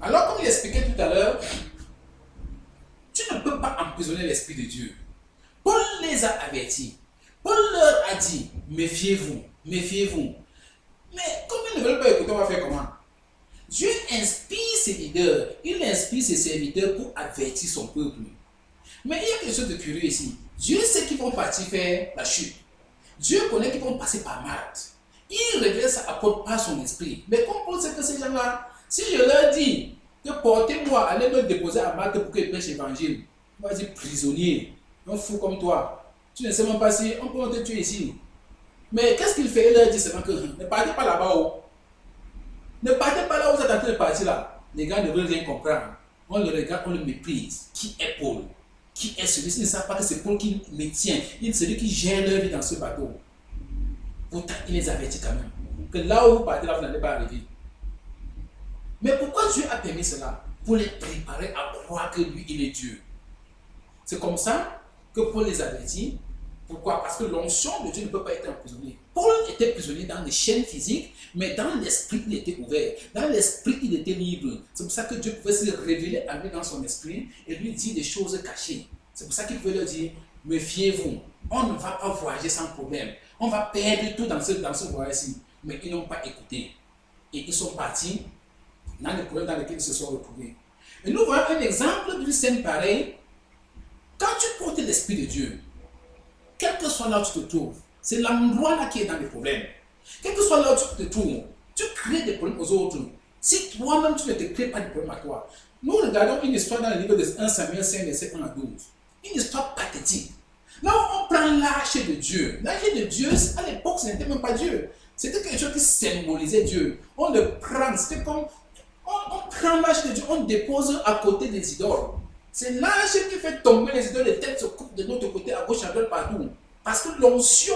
Alors, comme il expliquait tout à l'heure, tu ne peux pas emprisonner l'Esprit de Dieu. Paul les a avertis. Paul leur a dit, méfiez-vous, méfiez-vous. Mais comme ils ne veulent pas écouter, on va faire comment? Dieu inspire ses leaders, il inspire ses serviteurs pour avertir son peuple. Mais il y a quelque chose de curieux ici. Dieu sait qu'ils vont partir faire la chute. Dieu connaît qu'ils vont passer par Malte. Il révèle ça à Paul par son esprit. Mais comme Paul sait que ces gens-là, si je leur dis que portez-moi, allez me déposer à Malte pour qu'ils prêchent l'évangile, on va dire prisonnier, un fou comme toi. Tu ne sais même pas si on peut te tuer ici. Mais qu'est-ce qu'il fait? Il leur dit seulement que ne partez pas là-bas. Oh. Ne partez pas là où vous êtes en train de partir là. Les gars ne veulent rien comprendre. On le regarde, on le méprise. Qui est Paul? Qui est celui-ci? Ils ne savent pas que c'est Paul qui me tient. Il est celui qui gère leur vie dans ce bateau. Pourtant, il les avertit quand même. Que là où vous partez, là, vous n'allez pas arriver. Mais pourquoi Dieu a permis cela? Pour les préparer à croire que lui, il est Dieu. C'est comme ça que Paul les avertit. Pourquoi? Parce que l'onction de Dieu ne peut pas être emprisonné. Paul était prisonnier dans les chaînes physiques, mais dans l'esprit, il était ouvert. Dans l'esprit, il était libre. C'est pour ça que Dieu pouvait se révéler à lui dans son esprit et lui dire des choses cachées. C'est pour ça qu'il pouvait leur dire, méfiez-vous, on ne va pas voyager sans problème. On va perdre tout dans ce voyage-ci. Mais ils n'ont pas écouté. Et ils sont partis dans les problèmes dans lesquels ils se sont retrouvés. Et nous voyons un exemple d'une scène pareille. Quand tu portes l'esprit de Dieu, quel que soit là où tu te trouves, c'est l'endroit là qui est dans les problèmes. Quel que soit là où tu te trouves, tu crées des problèmes aux autres. Si toi-même tu ne te crées pas de problèmes à toi. Nous regardons une histoire dans le livre de 1 Samuel 5, verset 1 à 12. Une histoire pathétique. Là où on prend l'arche de Dieu. L'arche de Dieu, à l'époque, ce n'était même pas Dieu. C'était quelque chose qui symbolisait Dieu. On le prend, c'était comme, on prend l'arche de Dieu, on dépose à côté des idoles. C'est l'arche qui fait tomber les idoles, les têtes se coupent de l'autre côté, à gauche, à droite, partout. Parce que l'onction,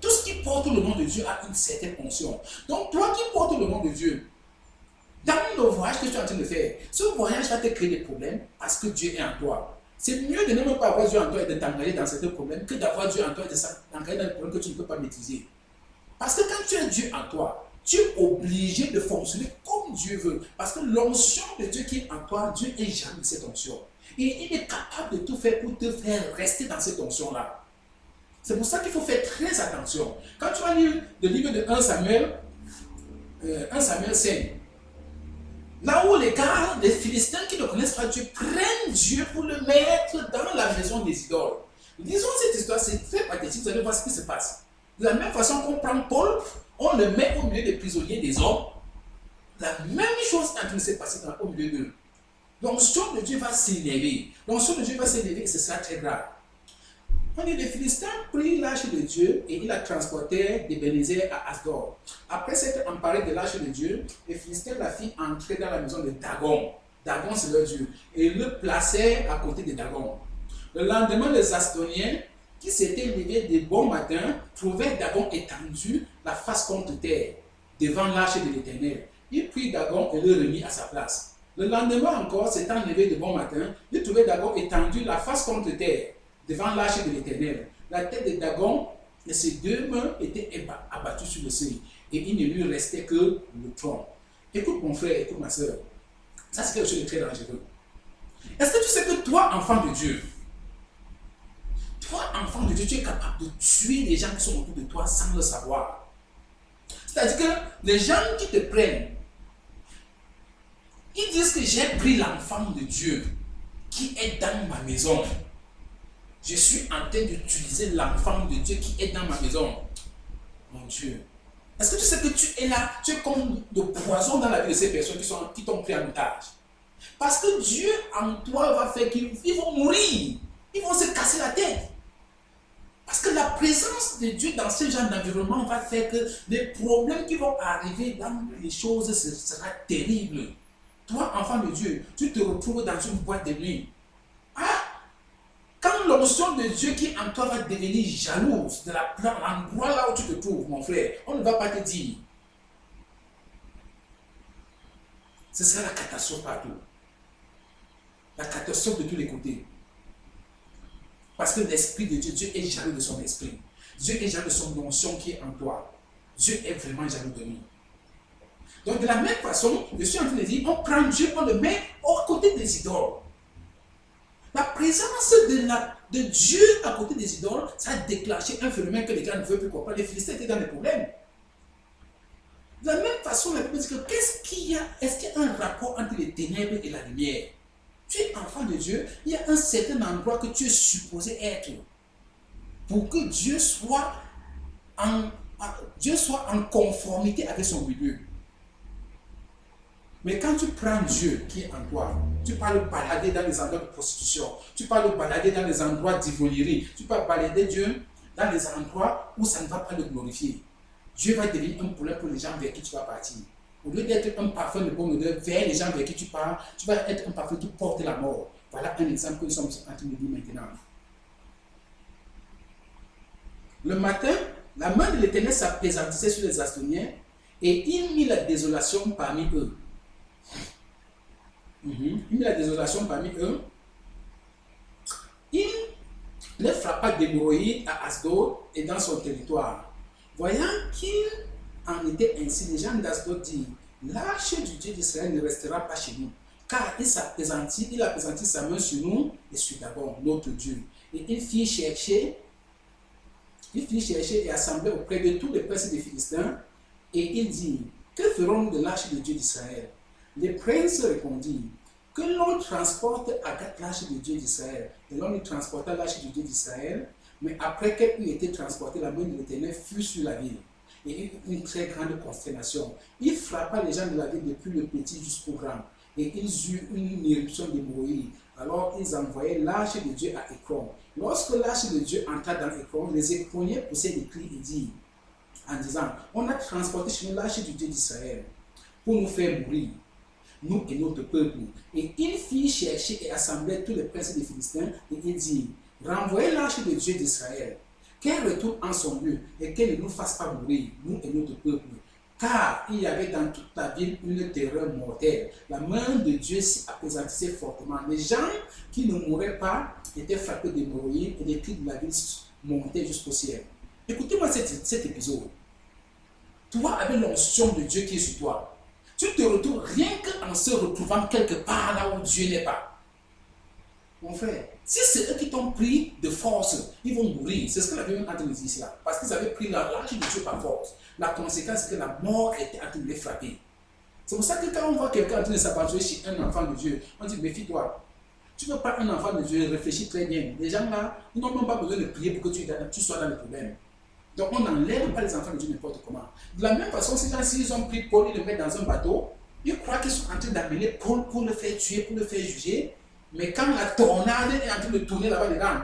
tout ce qui porte le nom de Dieu a une certaine onction. Donc toi qui portes le nom de Dieu, dans le voyage que tu es en train de faire, ce voyage va te créer des problèmes parce que Dieu est en toi. C'est mieux de ne même pas avoir Dieu en toi et de t'engager dans certains problèmes que d'avoir Dieu en toi et de t'engager dans des problèmes que tu ne peux pas maîtriser. Parce que quand tu as Dieu en toi, tu es obligé de fonctionner comme Dieu veut. Parce que l'onction de Dieu qui est en toi, Dieu est jaloux de cette onction. Et il est capable de tout faire pour te faire rester dans cette onction-là. C'est pour ça qu'il faut faire très attention. Quand tu vas lire le livre de 1 Samuel 5, là où les gars, les Philistins qui ne connaissent pas Dieu, prennent Dieu pour le mettre dans la maison des idoles. Disons cette histoire, c'est très pathétique, vous allez voir ce qui se passe. De la même façon qu'on prend Paul, on le met au milieu des prisonniers des hommes. La même chose est en train de se passer au milieu d'eux. L'onction de Dieu va s'élever. L'onction de Dieu va s'élever et ce sera très grave. On dit les Philistins prirent l'arche de Dieu et ils la transportèrent d'Ebenezer à Asdod. Après s'être emparés de l'arche de Dieu, les Philistins la firent entrer dans la maison de Dagon. Dagon, c'est leur Dieu. Et ils le placèrent à côté de Dagon. Le lendemain, les Asdoniens, qui s'étaient levés de bon matin, trouvèrent Dagon étendu, la face contre terre, devant l'arche de l'Éternel. Ils prirent Dagon et le remit à sa place. Le lendemain encore, s'étant levé de bon matin, ils trouvaient Dagon étendu, la face contre terre, devant l'arche de l'Éternel. La tête de Dagon et ses deux mains étaient abattues sur le seuil. Et il ne lui restait que le tronc. Écoute mon frère, écoute ma soeur. Ça, c'est quelque chose de très dangereux. Est-ce que tu sais que toi, enfant de Dieu, tu es capable de tuer les gens qui sont autour de toi sans le savoir? C'est-à-dire que les gens qui te prennent, ils disent que j'ai pris l'enfant de Dieu qui est dans ma maison. Je suis en train d'utiliser l'enfant de Dieu qui est dans ma maison. Mon Dieu. Est-ce que tu sais que tu es là, tu es comme de poison dans la vie de ces personnes qui t'ont pris en otage? Parce que Dieu en toi va faire qu'ils vont mourir. Ils vont se casser la tête. Parce que la présence de Dieu dans ce genre d'environnement va faire que les problèmes qui vont arriver dans les choses sera terrible. Toi, enfant de Dieu, tu te retrouves dans une boîte de nuit. Ah! Quand l'onction de Dieu qui est en toi va devenir jalouse de l'endroit là où tu te trouves, mon frère, on ne va pas te dire. Ce sera la catastrophe partout. La catastrophe de tous les côtés. Parce que l'Esprit de Dieu, Dieu est jaloux de son esprit. Dieu est jaloux de son onction qui est en toi. Dieu est vraiment jaloux de nous. Donc de la même façon, je suis en train de dire, on prend Dieu, on le met au côté des idoles. La présence de Dieu à côté des idoles, ça a déclenché un phénomène que les gars ne veulent plus comprendre. Les Philistins étaient dans des problèmes. De la même façon, la Bible dit que qu'est-ce qu'il y a? Est-ce qu'il y a un rapport entre les ténèbres et la lumière? Tu es enfant de Dieu, il y a un certain endroit que tu es supposé être pour que Dieu soit en conformité avec son milieu. Mais quand tu prends Dieu qui est en toi, tu peux le balader dans les endroits de prostitution, tu peux le balader dans les endroits d'ivrognerie, tu peux balader Dieu dans les endroits où ça ne va pas le glorifier. Dieu va devenir un problème pour les gens vers qui tu vas partir. Au lieu d'être un parfum de bonne odeur vers les gens vers qui tu pars, tu vas être un parfum qui porte la mort. Voilà un exemple que nous sommes en train de dire maintenant. Le matin, la main de l'Éternel s'appesantissait sur les Astoniens et il mit la désolation parmi eux. Il mit la désolation parmi eux. Il les frappa d'hémorroïdes à Asdod et dans son territoire. Voyant qu'il en était ainsi, les gens d'Asdod dirent, l'arche du Dieu d'Israël ne restera pas chez nous, car il appesantit sa main sur nous et sur Dagon, notre Dieu. Et il fit chercher et assembler auprès de tous les princes des Philistins, et il dit, que ferons-nous de l'arche du Dieu d'Israël? Les princes répondirent, que l'on transporte à Gath l'arche du Dieu d'Israël. Et l'on y transporta l'arche du Dieu d'Israël, mais après qu'elle eut été transportée, la main de l'Éternel fut sur la ville. Et une très grande consternation. Il frappa les gens de la ville depuis le petit jusqu'au grand. Et ils eurent une éruption d'hémorroïdes. Alors ils envoyaient l'arche de Dieu à Écron. Lorsque l'arche de Dieu entra dans Écron, les Écroniens poussaient des cris et dirent, en disant, on a transporté chez nous l'arche du Dieu d'Israël pour nous faire mourir, nous et notre peuple. Et il fit chercher et assembler tous les princes des Philistins, et il dit, renvoyez l'arche de Dieu d'Israël, qu'elle retourne en son lieu, et qu'elle ne nous fasse pas mourir, nous et notre peuple. Car il y avait dans toute la ville une terreur mortelle. La main de Dieu s'y apesantissait fortement. Les gens qui ne mouraient pas étaient frappés d'hémorroïdes et les cris de la ville montaient jusqu'au ciel. Écoutez-moi cet épisode. Toi, avec l'onction de Dieu qui est sur toi, tu te retrouves rien qu'en se retrouvant quelque part là où Dieu n'est pas. Mon frère, si c'est eux qui t'ont pris de force, ils vont mourir. C'est ce que la Bible est en train de dire ici là. Parce qu'ils avaient pris l'arche de Dieu par force. La conséquence, c'est que la mort était en train de les frapper. C'est pour ça que quand on voit quelqu'un en train de s'aventurer chez un enfant de Dieu, on dit méfie-toi. Tu ne veux pas un enfant de Dieu, réfléchis très bien. Les gens là, ils n'ont même pas besoin de prier pour que tu sois dans le problème. Donc on n'enlève pas les enfants de Dieu n'importe comment. De la même façon, ces gens, s'ils ont pris Paul, ils le mettent dans un bateau, ils croient qu'ils sont en train d'amener Paul pour le faire tuer, pour le faire juger. Mais quand la tornade est en train de tourner là-bas dedans,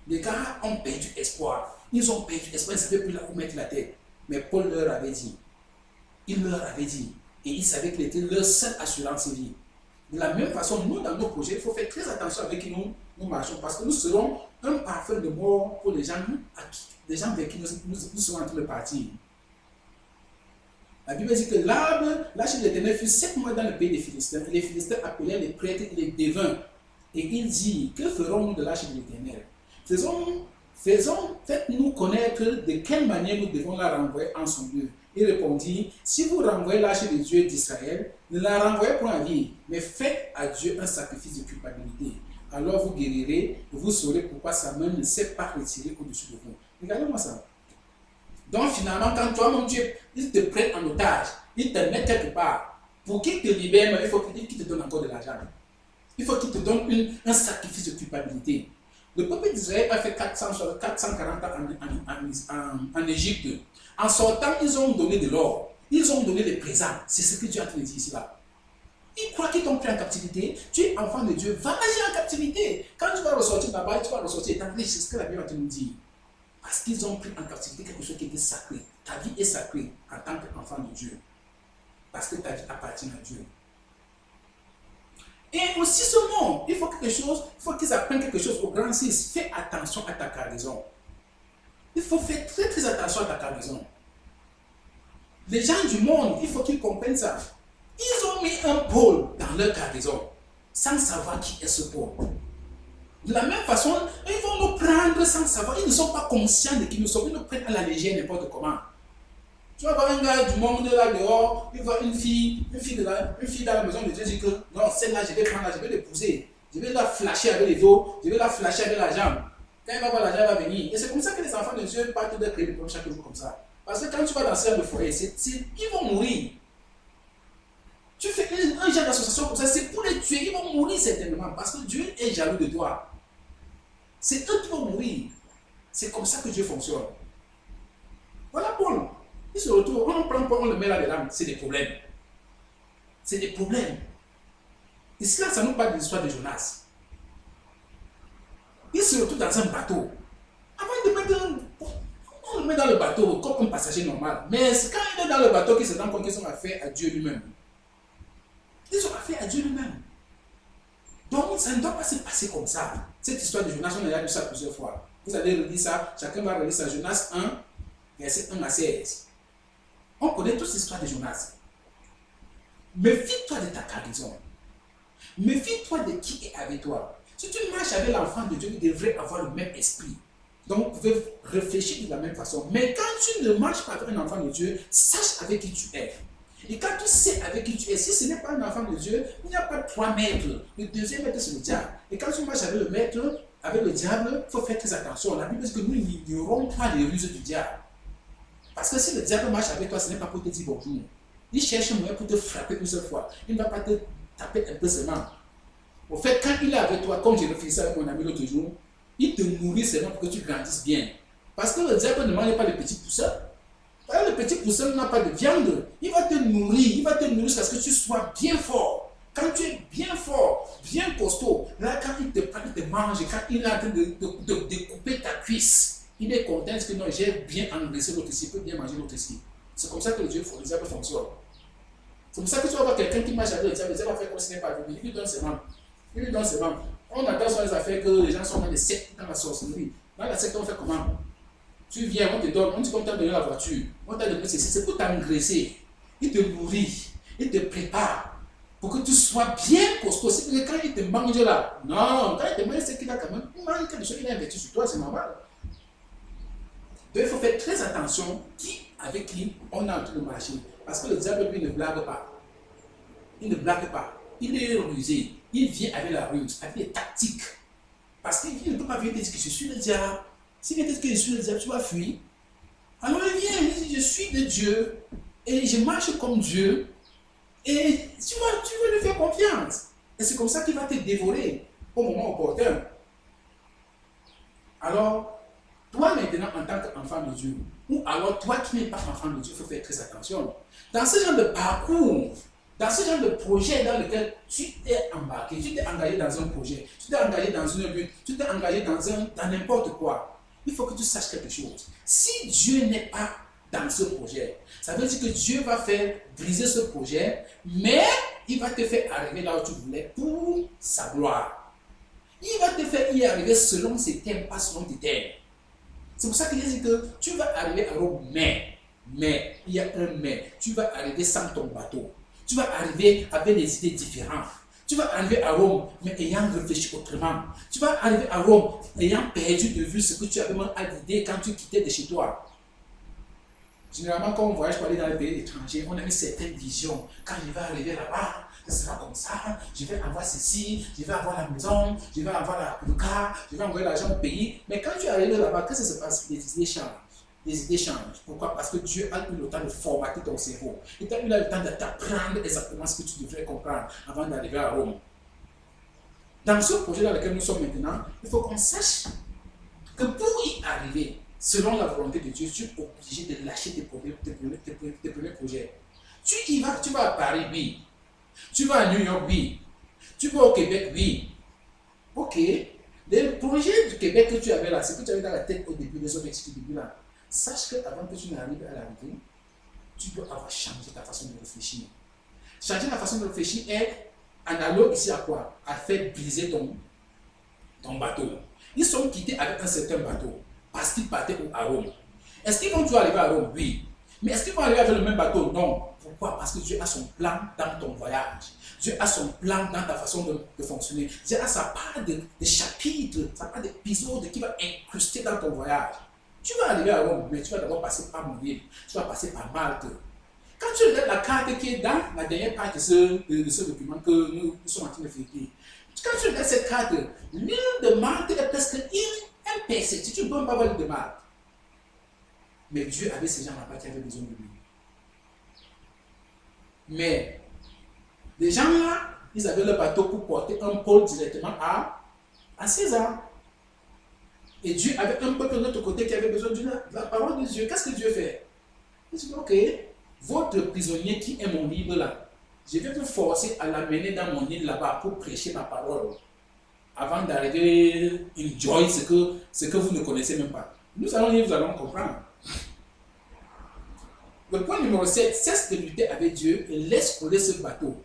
les gars ont perdu espoir. Ils ont perdu espoir, ils ne savaient plus là où mettre la tête. Mais Paul leur avait dit. Il leur avait dit. Et ils savaient qu'il était leur seule assurance vie. De la même façon, nous, dans nos projets, il faut faire très attention avec qui nous marchons. Parce que nous serons un parfum de mort pour les gens vers qui nous serons en train de partir. La Bible dit que l'arche de l'Éternel fut 7 mois dans le pays des Philistins. Et les Philistins appelaient les prêtres et les devins. Et ils dirent, que ferons-nous de l'arche de l'Éternel? Faites-nous connaître de quelle manière nous devons la renvoyer en son lieu. Il répondit, si vous renvoyez l'arche de Dieu d'Israël, ne la renvoyez point à vie, mais faites à Dieu un sacrifice de culpabilité. Alors vous guérirez, et vous saurez pourquoi sa main ne s'est pas retirée au-dessus de vous. Regardez-moi ça. Donc finalement, quand toi, mon Dieu, il te prête en otage, il te met quelque part, pour qu'il te libère, il faut qu'il te donne encore de l'argent. Il faut qu'il te donne un sacrifice de culpabilité. Le peuple d'Israël a fait 440 ans en Égypte. En sortant, ils ont donné de l'or. Ils ont donné des présents. C'est ce que Dieu a dit ici là. Ils croient qu'ils t'ont pris en captivité. Tu es enfant de Dieu. Va agir en captivité. Quand tu vas ressortir là-bas, tu vas ressortir étant riche. C'est ce que la Bible a nous dit. Parce qu'ils ont pris en captivité quelque chose qui était sacré. Ta vie est sacrée en tant qu'enfant de Dieu. Parce que ta vie appartient à Dieu. Et aussi ce monde, il faut qu'ils apprennent quelque chose au grand 6. Fais attention à ta cargaison. Il faut faire très très attention à ta cargaison. Les gens du monde, il faut qu'ils comprennent ça. Ils ont mis un pôle dans leur cargaison, sans savoir qui est ce pôle. De la même façon, ils vont nous prendre sans savoir. Ils ne sont pas conscients de qui nous sommes. Ils nous prennent à la légère n'importe comment. Tu vas voir un gars du monde là dehors, il voit une fille dans la maison de Dieu, dit que non, celle-là, je vais prendre, je vais l'épouser. Je vais la flasher avec les dos, je vais la flasher avec la jambe. Quand il va voir l'argent, il va venir. Et c'est comme ça que les enfants de Dieu partent de créer des problèmes chaque jour comme ça. Parce que quand tu vas dans le foyer, ils vont mourir. Tu fais un genre d'association comme ça, c'est pour les tuer. Ils vont mourir certainement parce que Dieu est jaloux de toi. C'est eux qui vont mourir. C'est comme ça que Dieu fonctionne. Voilà Paul. Il se retrouve, on prend Paul, on le met là-dedans. C'est des problèmes. C'est des problèmes. Et cela, ça nous parle de l'histoire de Jonas. Il se retrouve dans un bateau. Avant de mettre on le met dans le bateau comme un passager normal. Mais c'est quand il est dans le bateau qu'il se rend compte qu'ils sont affaires à Dieu lui-même. Ils sont affaires à Dieu lui-même. Donc, ça ne doit pas se passer comme ça. Cette histoire de Jonas, on a déjà lu ça plusieurs fois. Vous allez relire ça, chacun va relire ça. Jonas 1, verset 1 à 16. On connaît toute l'histoire de Jonas. Méfie-toi de ta cargaison. Méfie-toi de qui est avec toi. Si tu marches avec l'enfant de Dieu, il devrait avoir le même esprit. Donc, vous pouvez réfléchir de la même façon. Mais quand tu ne marches pas avec un enfant de Dieu, sache avec qui tu es. Et quand tu sais avec qui tu es, si ce n'est pas un enfant de Dieu, il n'y a pas 3 maîtres. Le deuxième maître, c'est le diable. Et quand tu marches avec le maître, avec le diable, il faut faire très attention. La Bible dit que nous n'ignorons pas les ruses du diable. Parce que si le diable marche avec toi, ce n'est pas pour te dire bonjour. Il cherche un moyen pour te frapper une seule fois. Il ne va pas te taper un peu seulement. Au fait, quand il est avec toi, comme j'ai réfléchi avec mon ami l'autre jour, il te nourrit seulement pour que tu grandisses bien. Parce que le diable ne mange pas les petits poussins. Le petit poussin n'a pas de viande. Il va te nourrir jusqu'à ce que tu sois bien fort. Quand tu es bien fort, bien costaud, là, quand il te prend, il te mange, quand il est en train de découper ta cuisse, il est content parce que non, j'ai bien engraissé l'autre ici, il peut bien manger l'autre ici. C'est comme ça que le diable fonctionne. C'est comme ça que tu vas voir quelqu'un qui marche avec le diable va faire comme s'il n'est pas venu. Il lui donne ses membres. Il lui donne ses membres. On attend sur les affaires que les gens sont dans les sectes, dans la sorcellerie. Dans la secte, on fait comment? Tu viens, on te donne, on dit qu'on t'a donné la voiture, on t'a donné ceci, c'est pour t'engraisser. Il te nourrit, il te prépare pour que tu sois bien costaud. C'est que quand il te mange là, non, quand il te mange, c'est qu'il a quand même mange quelque chose, il a investi sur toi, c'est normal. Donc il faut faire très attention avec qui on est en train de marcher. Parce que le diable, lui, ne blague pas. Il ne blague pas. Il est rusé. Il vient avec la ruse, avec les tactiques. Parce qu'il ne peut pas venir te dire que je suis le diable. Si tu dis que je suis le diable, tu vas fuir. Alors il vient, il dit, je suis de Dieu. Et je marche comme Dieu. Et tu veux lui faire confiance. Et c'est comme ça qu'il va te dévorer au moment opportun. Alors, toi maintenant, en tant qu'enfant de Dieu, ou alors toi qui n'es pas enfant de Dieu, il faut faire très attention. Dans ce genre de parcours, dans ce genre de projet dans lequel tu t'es embarqué, tu t'es engagé dans un projet, tu t'es engagé dans une but, tu t'es engagé dans n'importe quoi, il faut que tu saches quelque chose. Si Dieu n'est pas dans ce projet, ça veut dire que Dieu va faire briser ce projet, mais il va te faire arriver là où tu voulais pour sa gloire. Il va te faire y arriver selon ses thèmes, pas selon tes thèmes. C'est pour ça qu'il dit que tu vas arriver à Rome, mais, il y a un mais, tu vas arriver sans ton bateau. Tu vas arriver avec des idées différentes. Tu vas arriver à Rome, mais ayant réfléchi autrement. Tu vas arriver à Rome, ayant perdu de vue ce que tu avais même à l'idée quand tu quittais de chez toi. Généralement, quand on voyage pour aller dans les pays étrangers, on a une certaine vision. Quand je vais arriver là-bas, ce sera comme ça, je vais avoir ceci, je vais avoir la maison, je vais avoir le car, je vais envoyer l'argent au pays. Mais quand tu arrives là-bas, qu'est-ce qui se passe? Les idées changent. Les idées changent. Pourquoi? Parce que Dieu a eu le temps de formater ton cerveau. Il a eu le temps de t'apprendre exactement ce que tu devrais comprendre avant d'arriver à Rome. Dans ce projet dans lequel nous sommes maintenant, il faut qu'on sache que pour y arriver, selon la volonté de Dieu, tu es obligé de lâcher tes premiers projets. Tu vas à Paris, oui. Tu vas à New York, oui. Tu vas au Québec, oui. Ok. Les projets du Québec que tu avais là, c'est que tu avais dans la tête au début, les objectifs du début là. Sache qu'avant que tu n'arrives à l'arrivée, tu dois avoir changé ta façon de réfléchir. Changer la façon de réfléchir est analogue ici à quoi? À faire briser ton bateau. Ils sont quittés avec un certain bateau parce qu'ils partaient à Rome. Est-ce qu'ils vont toujours arriver à Rome? Oui. Mais est-ce qu'ils vont arriver avec le même bateau? Non. Pourquoi? Parce que Dieu a son plan dans ton voyage. Dieu a son plan dans ta façon de fonctionner. Dieu a sa part de chapitres, sa part d'épisodes qui va incruster dans ton voyage. Tu vas arriver à Rome, mais tu vas d'abord passer par mon île. Tu vas passer par Malte. Quand tu regardes la carte qui est dans la dernière page de ce document que nous sommes en train de feuilleter, quand tu regardes cette carte, l'île de Malte est presque imperceptible. Tu ne peux pas voir l'île de Malte. Mais Dieu avait ces gens là-bas qui avaient besoin de lui. Mais les gens là, ils avaient le bateau pour porter un pôle directement à César. Et Dieu avait un peuple de l'autre côté qui avait besoin de la parole de Dieu. Qu'est-ce que Dieu fait? Il dit, ok, votre prisonnier qui est mon livre là, je vais vous forcer à l'amener dans mon île là-bas pour prêcher ma parole. Avant d'arriver enjoy ce que vous ne connaissez même pas. Nous allons lire, vous allons comprendre. Le point numéro 7, cesse de lutter avec Dieu et laisse couler ce bateau.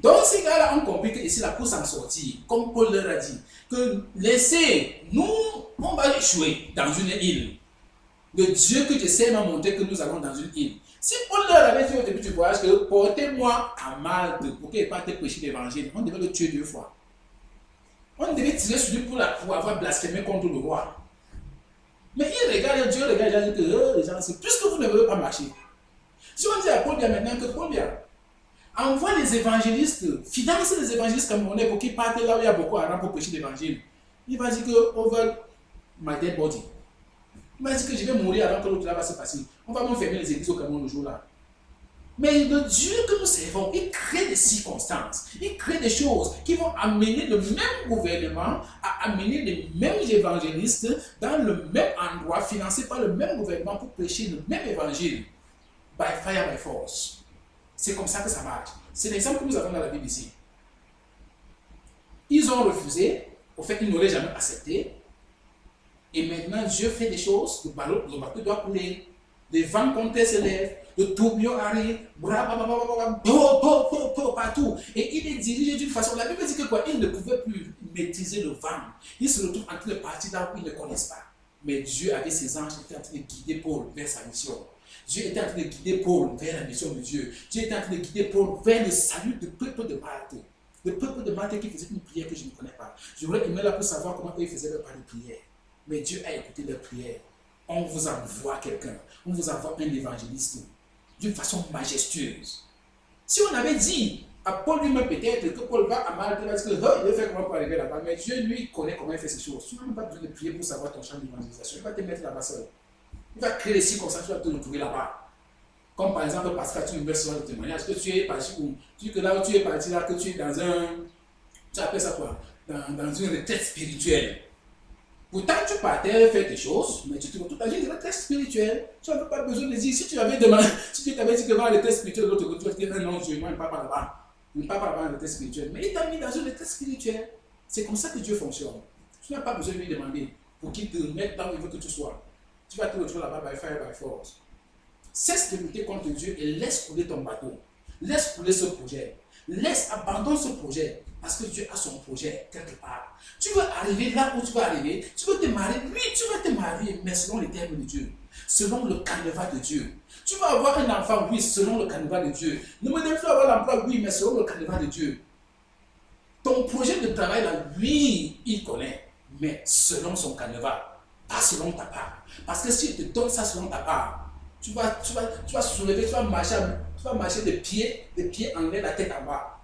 Donc ces gars-là ont compris que ici, la pour s'en sortir, comme Paul leur a dit, que laissez, nous, on va échouer dans une île. Le Dieu que je sais m'a montré que nous allons dans une île. Si Paul leur avait dit au début du voyage que portez-moi à Malte pour qu'il parte prêcher l'évangile, on devait le tuer 2 fois. On devait tirer sur lui pour avoir blasphémé contre le roi. Mais il regarde, Dieu regarde, il dit que les gens, c'est puisque vous ne voulez pas marcher. Si on dit à Paul bien maintenant que Paul bien, envoie les évangélistes, finance les évangélistes camerounais pour qu'ils partent là où il y a beaucoup d'argent pour prêcher l'évangile. Il va dire que over my dead body. Il va dire que je vais mourir avant que l'autre là va se passer. On va m'enfermer les églises au Cameroun le jour-là. Mais le Dieu que nous servons, il crée des circonstances, il crée des choses qui vont amener le même gouvernement à amener les mêmes évangélistes dans le même endroit, financés par le même gouvernement pour prêcher le même évangile. By fire, by force. C'est comme ça que ça marche. C'est l'exemple que nous avons dans la Bible ici. Ils ont refusé, au fait, ils n'auraient jamais accepté. Et maintenant, Dieu fait des choses, le bateau doit couler. Les vents contraires se lèvent, le tourbillon arrive, partout. Et il est dirigé d'une façon. La Bible dit que quoi? Il ne pouvait plus maîtriser le vent. Il se retrouve en train de partir là où ils ne connaissent pas. Mais Dieu, avec ses anges, était en train de guider Paul vers sa mission. Dieu était en train de guider Paul vers la mission de Dieu. Dieu était en train de guider Paul vers le salut du peuple de Malte. Le peuple de Malte qui faisait une prière que je ne connais pas. J'aurais aimé là pour savoir comment ils faisaient leur part de prière. Mais Dieu a écouté leur prière. On vous envoie quelqu'un. On vous envoie un évangéliste d'une façon majestueuse. Si on avait dit à Paul lui-même peut-être que Paul va à Malte, il va dire que il va faire comment pour arriver là-bas. Mais Dieu lui connaît comment il fait ces choses. Tu n'as même pas besoin de prier pour savoir ton champ d'évangélisation. Il va te mettre là-bas seul. Il va créer les circonstances, tu vas te retrouver là-bas. Comme par exemple, Pascal, tu me verses sur le témoignage, que tu es parti où, que là où tu es parti, là, que tu es dans un, tu appelles ça quoi, dans une retraite spirituelle. Pourtant, tu partais faire des choses, mais tu te retrouves dans une retraite spirituelle. Tu n'avais pas besoin de dire, si tu avais demandé, si tu t'avais dit que dans la retraite spirituelle, l'autre côté, tu vas te dire, non, je ne vais pas par là-bas. Je ne vais pas par là-bas en retraite spirituelle. Mais il t'a mis dans une retraite spirituelle. C'est comme ça que Dieu fonctionne. Tu n'as pas besoin de lui demander pour qu'il te mette là où il veut que tu sois. Tu vas te retrouver là-bas by fire, by force. Cesse de lutter contre Dieu et laisse couler ton bateau. Laisse couler ce projet. Abandonne ce projet. Parce que Dieu a son projet quelque part. Tu veux arriver là où tu vas arriver. Tu veux te marier. Oui, tu vas te marier, mais selon les termes de Dieu. Selon le canevas de Dieu. Tu vas avoir un enfant, oui, selon le canevas de Dieu. Ne me dis pas avoir l'emploi, oui, mais selon le canevas de Dieu. Ton projet de travail, là, oui, il connaît. Mais selon son canevas. Pas selon ta part. Parce que si tu te donnes ça selon ta part, tu vas soulever, tu vas marcher des pieds en l'air, la tête en bas.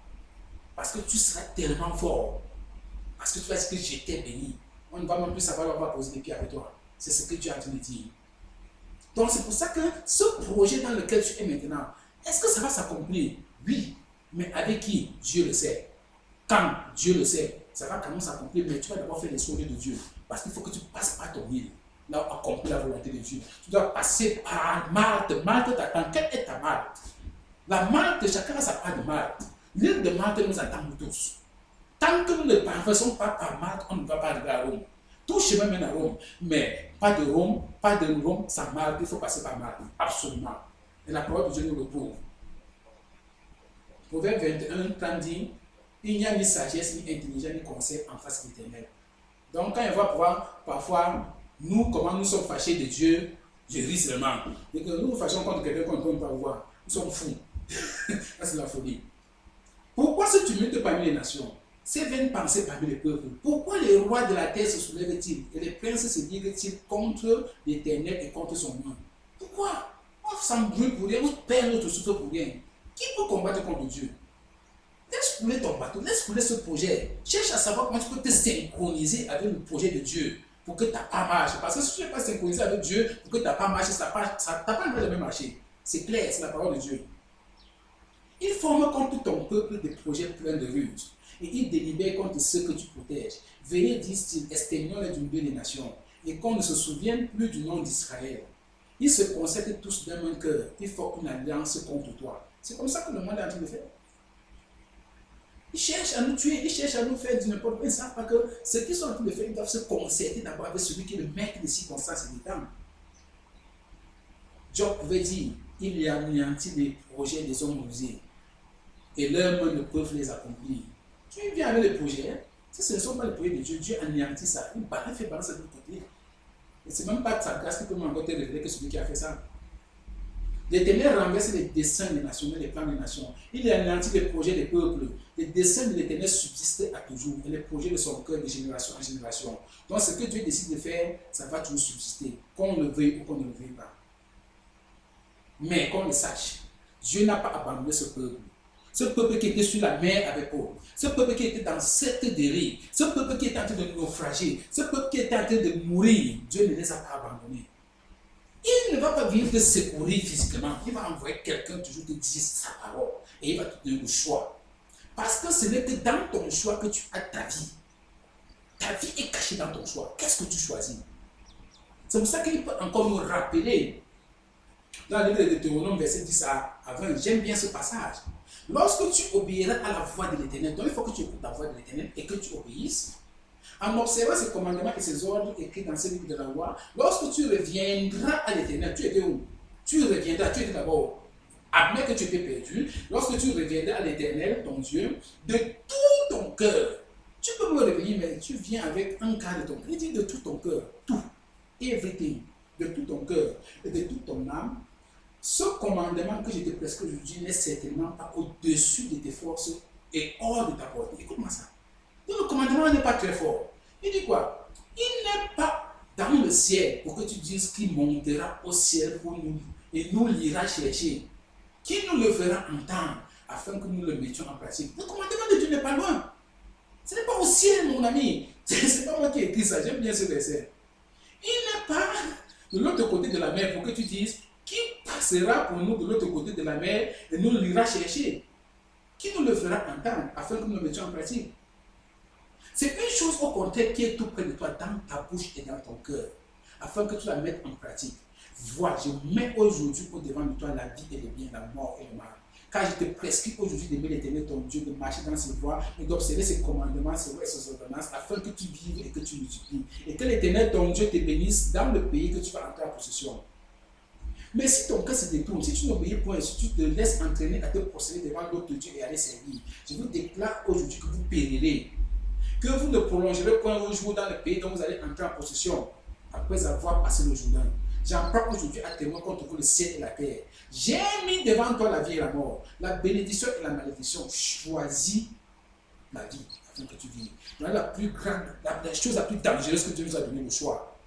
Parce que tu seras tellement fort. Parce que tu vas dire que j'étais béni. On ne va même plus savoir, on va poser des pieds avec toi. C'est ce que Dieu a en train de dire. Donc c'est pour ça que ce projet dans lequel tu es maintenant, est-ce que ça va s'accomplir? Oui. Mais avec qui? Dieu le sait. Quand? Dieu le sait. Ça va quand même s'accomplir, mais tu vas d'abord faire les souhaits de Dieu. Parce qu'il faut que tu passes par ton île. Là où accomplir la volonté de Dieu. Tu dois passer par Malte. Malte t'attend. Quelle est ta Malte? La Malte, chacun a sa part de Malte. L'île de Malte nous attend tous. Tant que nous ne passons pas par Malte, on ne va pas arriver à Rome. Tout chemin mène à Rome. Mais pas de Rome sans Malte. Il faut passer par Malte. Absolument. Et la parole de Dieu nous le prouve. Proverbe 21, 30 dit, il n'y a ni sagesse, ni intelligence, ni conseil en face de l'Éternel. Donc quand on va pouvoir, parfois, nous, comment nous sommes fâchés de Dieu, je ris seulement. Et que nous nous fâchons contre quelqu'un qu'on ne peut pas voir. Nous sommes fous. Ça, c'est la folie. Pourquoi ce tumulte parmi les nations? C'est vaine pensée parmi les peuples. Pourquoi les rois de la terre se soulèvent-ils et les princes se liguent-ils contre l'Éternel et contre son nom? Pourquoi? On s'embrouille pour rien, on perd notre souffle pour rien. Qui peut combattre contre Dieu? Laisse couler ton bateau, laisse couler ce projet. Cherche à savoir comment tu peux te synchroniser avec le projet de Dieu pour que ta pas marche. Parce que si tu n'es pas synchronisé avec Dieu pour que ta pas marche, ta pas jamais marché. C'est clair, c'est la parole de Dieu. Il forme contre ton peuple des projets pleins de ruses. Et il délibère contre ceux que tu protèges. Venez, disent-ils, exterminons-les du milieu des nations. Et qu'on ne se souvienne plus du nom d'Israël. Ils se concèdent tous d'un même cœur. Ils font une alliance contre toi. C'est comme ça que le monde est en train de faire. Ils cherchent à nous tuer, ils cherchent à nous faire du n'importe quoi. Ils ne savent pas que ce qu'ils sont en train de faire, ils doivent se concerter d'abord avec celui qui est le maître des circonstances et des temps. Job pouvait dire, il y a anéanti les projets des hommes rusés et leurs mains ne peuvent les accomplir. Tu viens avec les projets, hein? Si ce ne sont pas les projets de Dieu, Dieu anéantit ça. Il fait balancer de l'autre côté. Et ce n'est même pas de sa grâce qui peut encore te révéler que celui qui a fait ça. L'Éternel renverse les desseins des nations, les plans des nations. Il anéantit les projets des peuples. Les desseins de l'Éternel subsistent à toujours. Et les projets de son cœur de génération en génération. Donc ce que Dieu décide de faire, ça va toujours subsister. Qu'on le veuille ou qu'on ne le veuille pas. Mais qu'on le sache, Dieu n'a pas abandonné ce peuple. Ce peuple qui était sur la mer avec Paul. Ce peuple qui était dans cette dérive. Ce peuple qui était en train de naufrager. Ce peuple qui était en train de mourir. Dieu ne les a pas abandonnés. Il ne va pas venir te secourir physiquement. Il va envoyer quelqu'un toujours te dire sa parole. Et il va te donner le choix. Parce que ce n'est que dans ton choix que tu as ta vie. Ta vie est cachée dans ton choix. Qu'est-ce que tu choisis? C'est pour ça qu'il peut encore nous rappeler. Dans le livre de Deutéronome, verset 10 à 20, j'aime bien ce passage. Lorsque tu obéiras à la voix de l'Éternel, donc il faut que tu écoutes la voix de l'Éternel et que tu obéisses. En observant ces commandements et ces ordres écrits dans ce livre de la loi, lorsque tu reviendras à l'Éternel, tu étais où? Tu reviendras, tu étais d'abord. Admets que tu étais perdu. Lorsque tu reviendras à l'Éternel, ton Dieu, de tout ton cœur, tu peux me revenir, mais tu viens avec un quart de ton cœur. Il dit de tout ton cœur, tout, everything, de tout ton cœur et de toute ton âme. Ce commandement que je te prescris aujourd'hui n'est certainement pas au-dessus de tes forces et hors de ta portée. Écoute-moi ça. Donc, le commandement n'est pas très fort. Il dit quoi? Il n'est pas dans le ciel pour que tu dises qu'il montera au ciel pour nous et nous l'ira chercher. Qui nous le fera entendre afin que nous le mettions en pratique. Le commandement de Dieu n'est pas loin. Ce n'est pas au ciel, mon ami. Ce n'est pas moi qui ai écrit ça. J'aime bien ce verset. Il n'est pas de l'autre côté de la mer pour que tu dises qui passera pour nous de l'autre côté de la mer et nous l'ira chercher. Qui nous le fera entendre afin que nous le mettions en pratique. C'est une chose au contraire qui est tout près de toi, dans ta bouche et dans ton cœur, afin que tu la mettes en pratique. Vois, je mets aujourd'hui au devant de toi la vie et le bien, la mort et le mal. Car je te prescris aujourd'hui d'aimer l'Éternel ton Dieu, de marcher dans ses voies et d'observer ses commandements, ses lois et ses ordonnances, afin que tu vives et que tu multiplies. Et que l'Éternel ton Dieu te bénisse dans le pays que tu vas entrer en possession. Mais si ton cœur se détourne, si tu n'obéis point, si tu te laisses entraîner à te procéder devant d'autres dieux et à les servir, je vous déclare aujourd'hui que vous périrez. Que vous ne prolongerez point vos jours dans le pays dont vous allez entrer en possession après avoir passé le Jourdain. J'en prends aujourd'hui à témoin contre vous le ciel et la terre. J'ai mis devant toi la vie et la mort, la bénédiction et la malédiction. Choisis la vie afin que tu vives. La plus grande, la chose la plus dangereuse que Dieu nous a donné, le choix.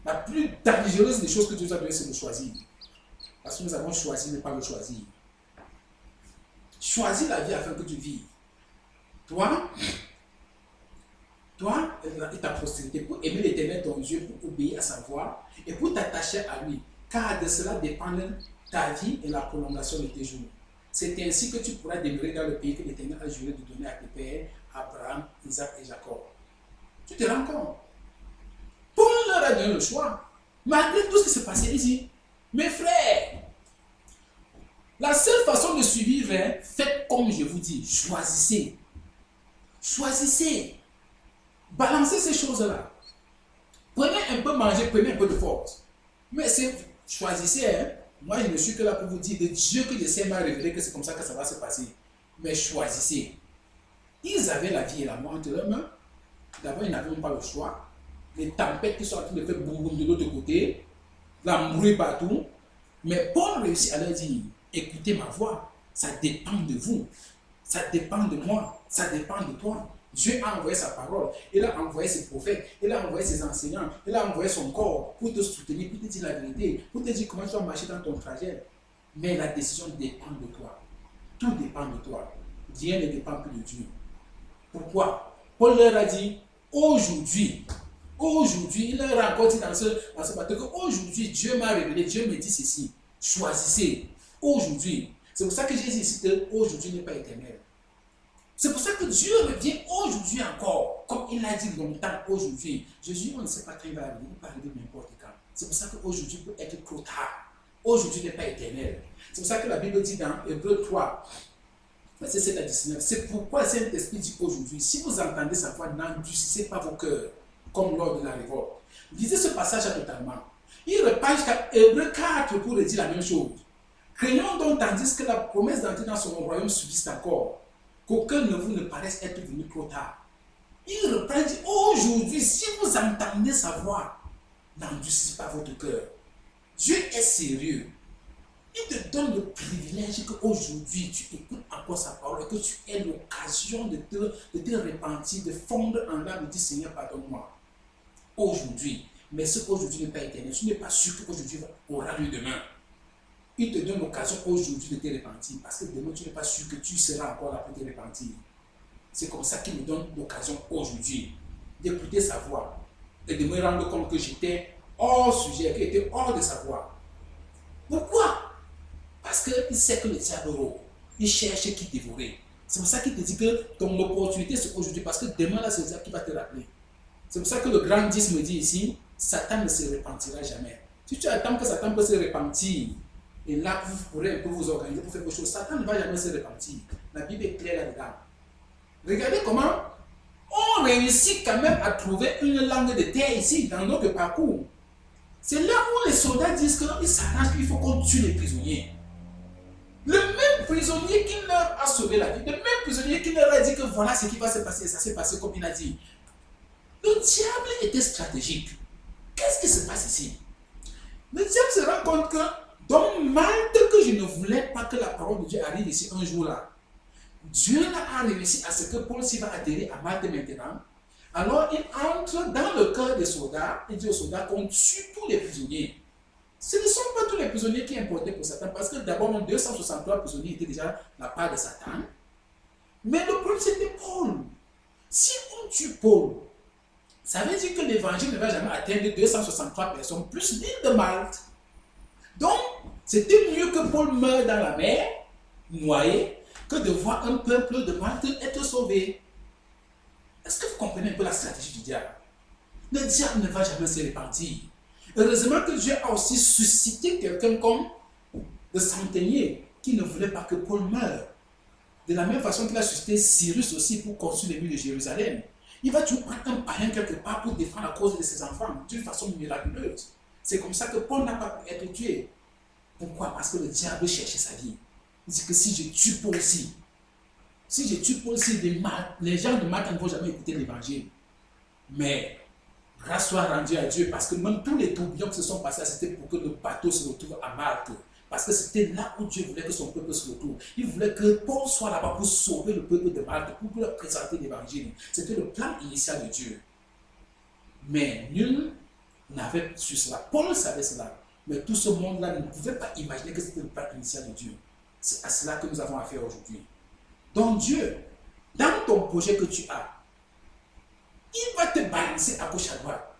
La plus dangereuse des choses que Dieu nous a donné, c'est de choisir. Parce que nous avons choisi de ne pas le choisir. Choisis la vie afin que tu vives. Toi et ta postérité, pour aimer l'Éternel ton Dieu, pour obéir à sa voix et pour t'attacher à lui, car de cela dépendent ta vie et la prolongation de tes jours. C'est ainsi que tu pourras demeurer dans le pays que l'Éternel a juré de donner à tes pères, Abraham, Isaac et Jacob. Tu te rends compte? Paul leur a donné le choix. Malgré tout ce qui s'est passé ici, mes frères, la seule façon de suivre, faites comme je vous dis, choisissez. Choisissez. Balancez ces choses-là. Prenez un peu manger, prenez un peu de force. Mais choisissez. Moi, je ne suis que là pour vous dire de Dieu que j'essaie m'a révélé que c'est comme ça que ça va se passer. Mais choisissez. Ils avaient la vie et la mort entre leurs mains. D'abord, ils n'avaient même pas le choix. Les tempêtes qui sont en train de faire boum de l'autre côté. La mourir partout. Mais Paul réussit à leur dire, écoutez ma voix. Ça dépend de vous. Ça dépend de moi, ça dépend de toi. Dieu a envoyé sa parole, il a envoyé ses prophètes, il a envoyé ses enseignants, il a envoyé son corps pour te soutenir, pour te dire la vérité, pour te dire comment tu vas marcher dans ton trajet. Mais la décision dépend de toi. Tout dépend de toi. Rien ne dépend plus de Dieu. Pourquoi? Paul leur a dit, aujourd'hui, il leur a encore dit dans ce bateau qu'aujourd'hui, Dieu m'a révélé, Dieu me dit ceci. Choisissez. Aujourd'hui. C'est pour ça que Jésus ici que aujourd'hui n'est pas éternel. C'est pour ça que Dieu revient aujourd'hui encore, comme il l'a dit longtemps aujourd'hui. Jésus, on ne sait pas quand il va arriver, il peut arriver n'importe quand. C'est pour ça qu'aujourd'hui peut être trop tard. Aujourd'hui n'est pas éternel. C'est pour ça que la Bible dit dans Hébreux 3, verset 7 à 19, c'est pourquoi le Saint-Esprit dit aujourd'hui, si vous entendez sa voix, n'endurcissez pas vos cœurs, comme lors de la révolte. Lisez ce passage totalement. Il repart jusqu'à Hébreux 4 pour dire la même chose. Craignons donc, tandis que la promesse d'entrer dans son royaume subsiste encore, qu'aucun de vous ne paraisse être venu trop tard. Il reprend et dit, aujourd'hui, si vous entendez sa voix, n'endurcissez pas votre cœur. Dieu est sérieux. Il te donne le privilège qu'aujourd'hui, tu écoutes encore sa parole et que tu aies l'occasion de te repentir, de fondre en l'âme et de dire, Seigneur, pardonne-moi. Aujourd'hui. Mais ce qu'aujourd'hui n'est pas éternel, tu n'es pas sûr qu'aujourd'hui aura lieu demain. Il te donne l'occasion aujourd'hui de te repentir parce que demain, tu n'es pas sûr que tu seras encore là pour te repentir. C'est comme ça qu'il me donne l'occasion aujourd'hui d'écouter sa voix et de me rendre compte que j'étais hors sujet, qu'il était hors de sa voix. Pourquoi? Parce qu'il sait que le diable rôde. Il cherche qui dévorer. C'est pour ça qu'il te dit que ton opportunité c'est aujourd'hui parce que demain là c'est le diable qui va te rappeler. C'est pour ça que le grand 10 me dit ici, Satan ne se repentira jamais. Si tu attends que Satan peut se repentir, et là vous pourrez un peu vous organiser pour faire quelque chose, Satan ne va jamais se repentir. La Bible est claire là-dedans. Regardez comment on réussit quand même à trouver une langue de terre ici, dans notre parcours. C'est là où les soldats disent qu'ils s'arrangent qu'il faut qu'on tue les prisonniers. Le même prisonnier qui leur a sauvé la vie, le même prisonnier qui leur a dit que voilà ce qui va se passer, ça s'est passé comme il a dit. Le diable était stratégique. Qu'est-ce qui se passe ici? Le diable se rend compte que dans Malte, que je ne voulais pas que la parole de Dieu arrive ici un jour là. Dieu a réussi à ce que Paul s'y va atterrir à Malte maintenant. Alors il entre dans le cœur des soldats et dit aux soldats qu'on tue tous les prisonniers. Ce ne sont pas tous les prisonniers qui importaient pour Satan, parce que d'abord, 263 prisonniers étaient déjà la part de Satan. Mais le problème, c'était Paul. Si on tue Paul, ça veut dire que l'évangile ne va jamais atteindre 263 personnes, plus l'île de Malte. Donc, c'était mieux que Paul meure dans la mer, noyé, que de voir un peuple de Malte être sauvé. Est-ce que vous comprenez un peu la stratégie du diable? Le diable ne va jamais se repentir. Heureusement que Dieu a aussi suscité quelqu'un comme le centenier qui ne voulait pas que Paul meure. De la même façon qu'il a suscité Cyrus aussi pour construire les murs de Jérusalem. Il va toujours prendre un païen quelque part pour défendre la cause de ses enfants d'une façon miraculeuse. C'est comme ça que Paul n'a pas pu être tué. Pourquoi? Parce que le diable cherchait sa vie. Il dit que si je tue Paul aussi, les gens de Malte ne vont jamais écouter l'évangile. Mais grâce soit rendue à Dieu, parce que même tous les tourbillons qui se sont passés, c'était pour que le bateau se retrouve à Malte. Parce que c'était là où Dieu voulait que son peuple se retrouve. Il voulait que Paul soit là-bas pour sauver le peuple de Malte, pour leur présenter l'évangile. C'était le plan initial de Dieu. Mais nul n'avait su cela. Paul savait cela. Mais tout ce monde-là ne pouvait pas imaginer que c'était le plan initial de Dieu. C'est à cela que nous avons affaire aujourd'hui. Donc Dieu, dans ton projet que tu as, il va te balancer à gauche à droite.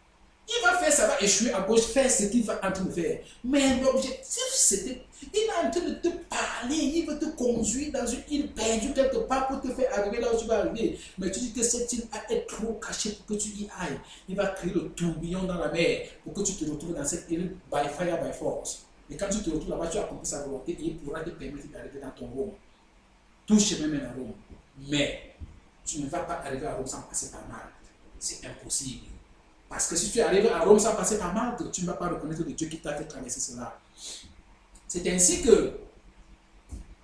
Il va faire, ça va échouer à gauche, faire ce qu'il va en train de faire. Mais l'objectif, c'était, il est en train de te parler, il veut te conduire dans une île perdue quelque part pour te faire arriver là où tu vas arriver. Mais tu dis que cette île est trop cachée pour que tu y ailles. Il va créer le tourbillon dans la mer pour que tu te retrouves dans cette île by fire, by force. Et quand tu te retrouves là-bas, tu as compris sa volonté et il pourra te permettre d'arriver dans ton Rome. Tout chemin mène à Rome. Mais tu ne vas pas arriver à Rome sans passer par Malte. C'est impossible. Parce que si tu arrives à Rome sans passer par Malte, tu ne vas pas reconnaître le Dieu qui t'a fait traverser cela. C'est ainsi que,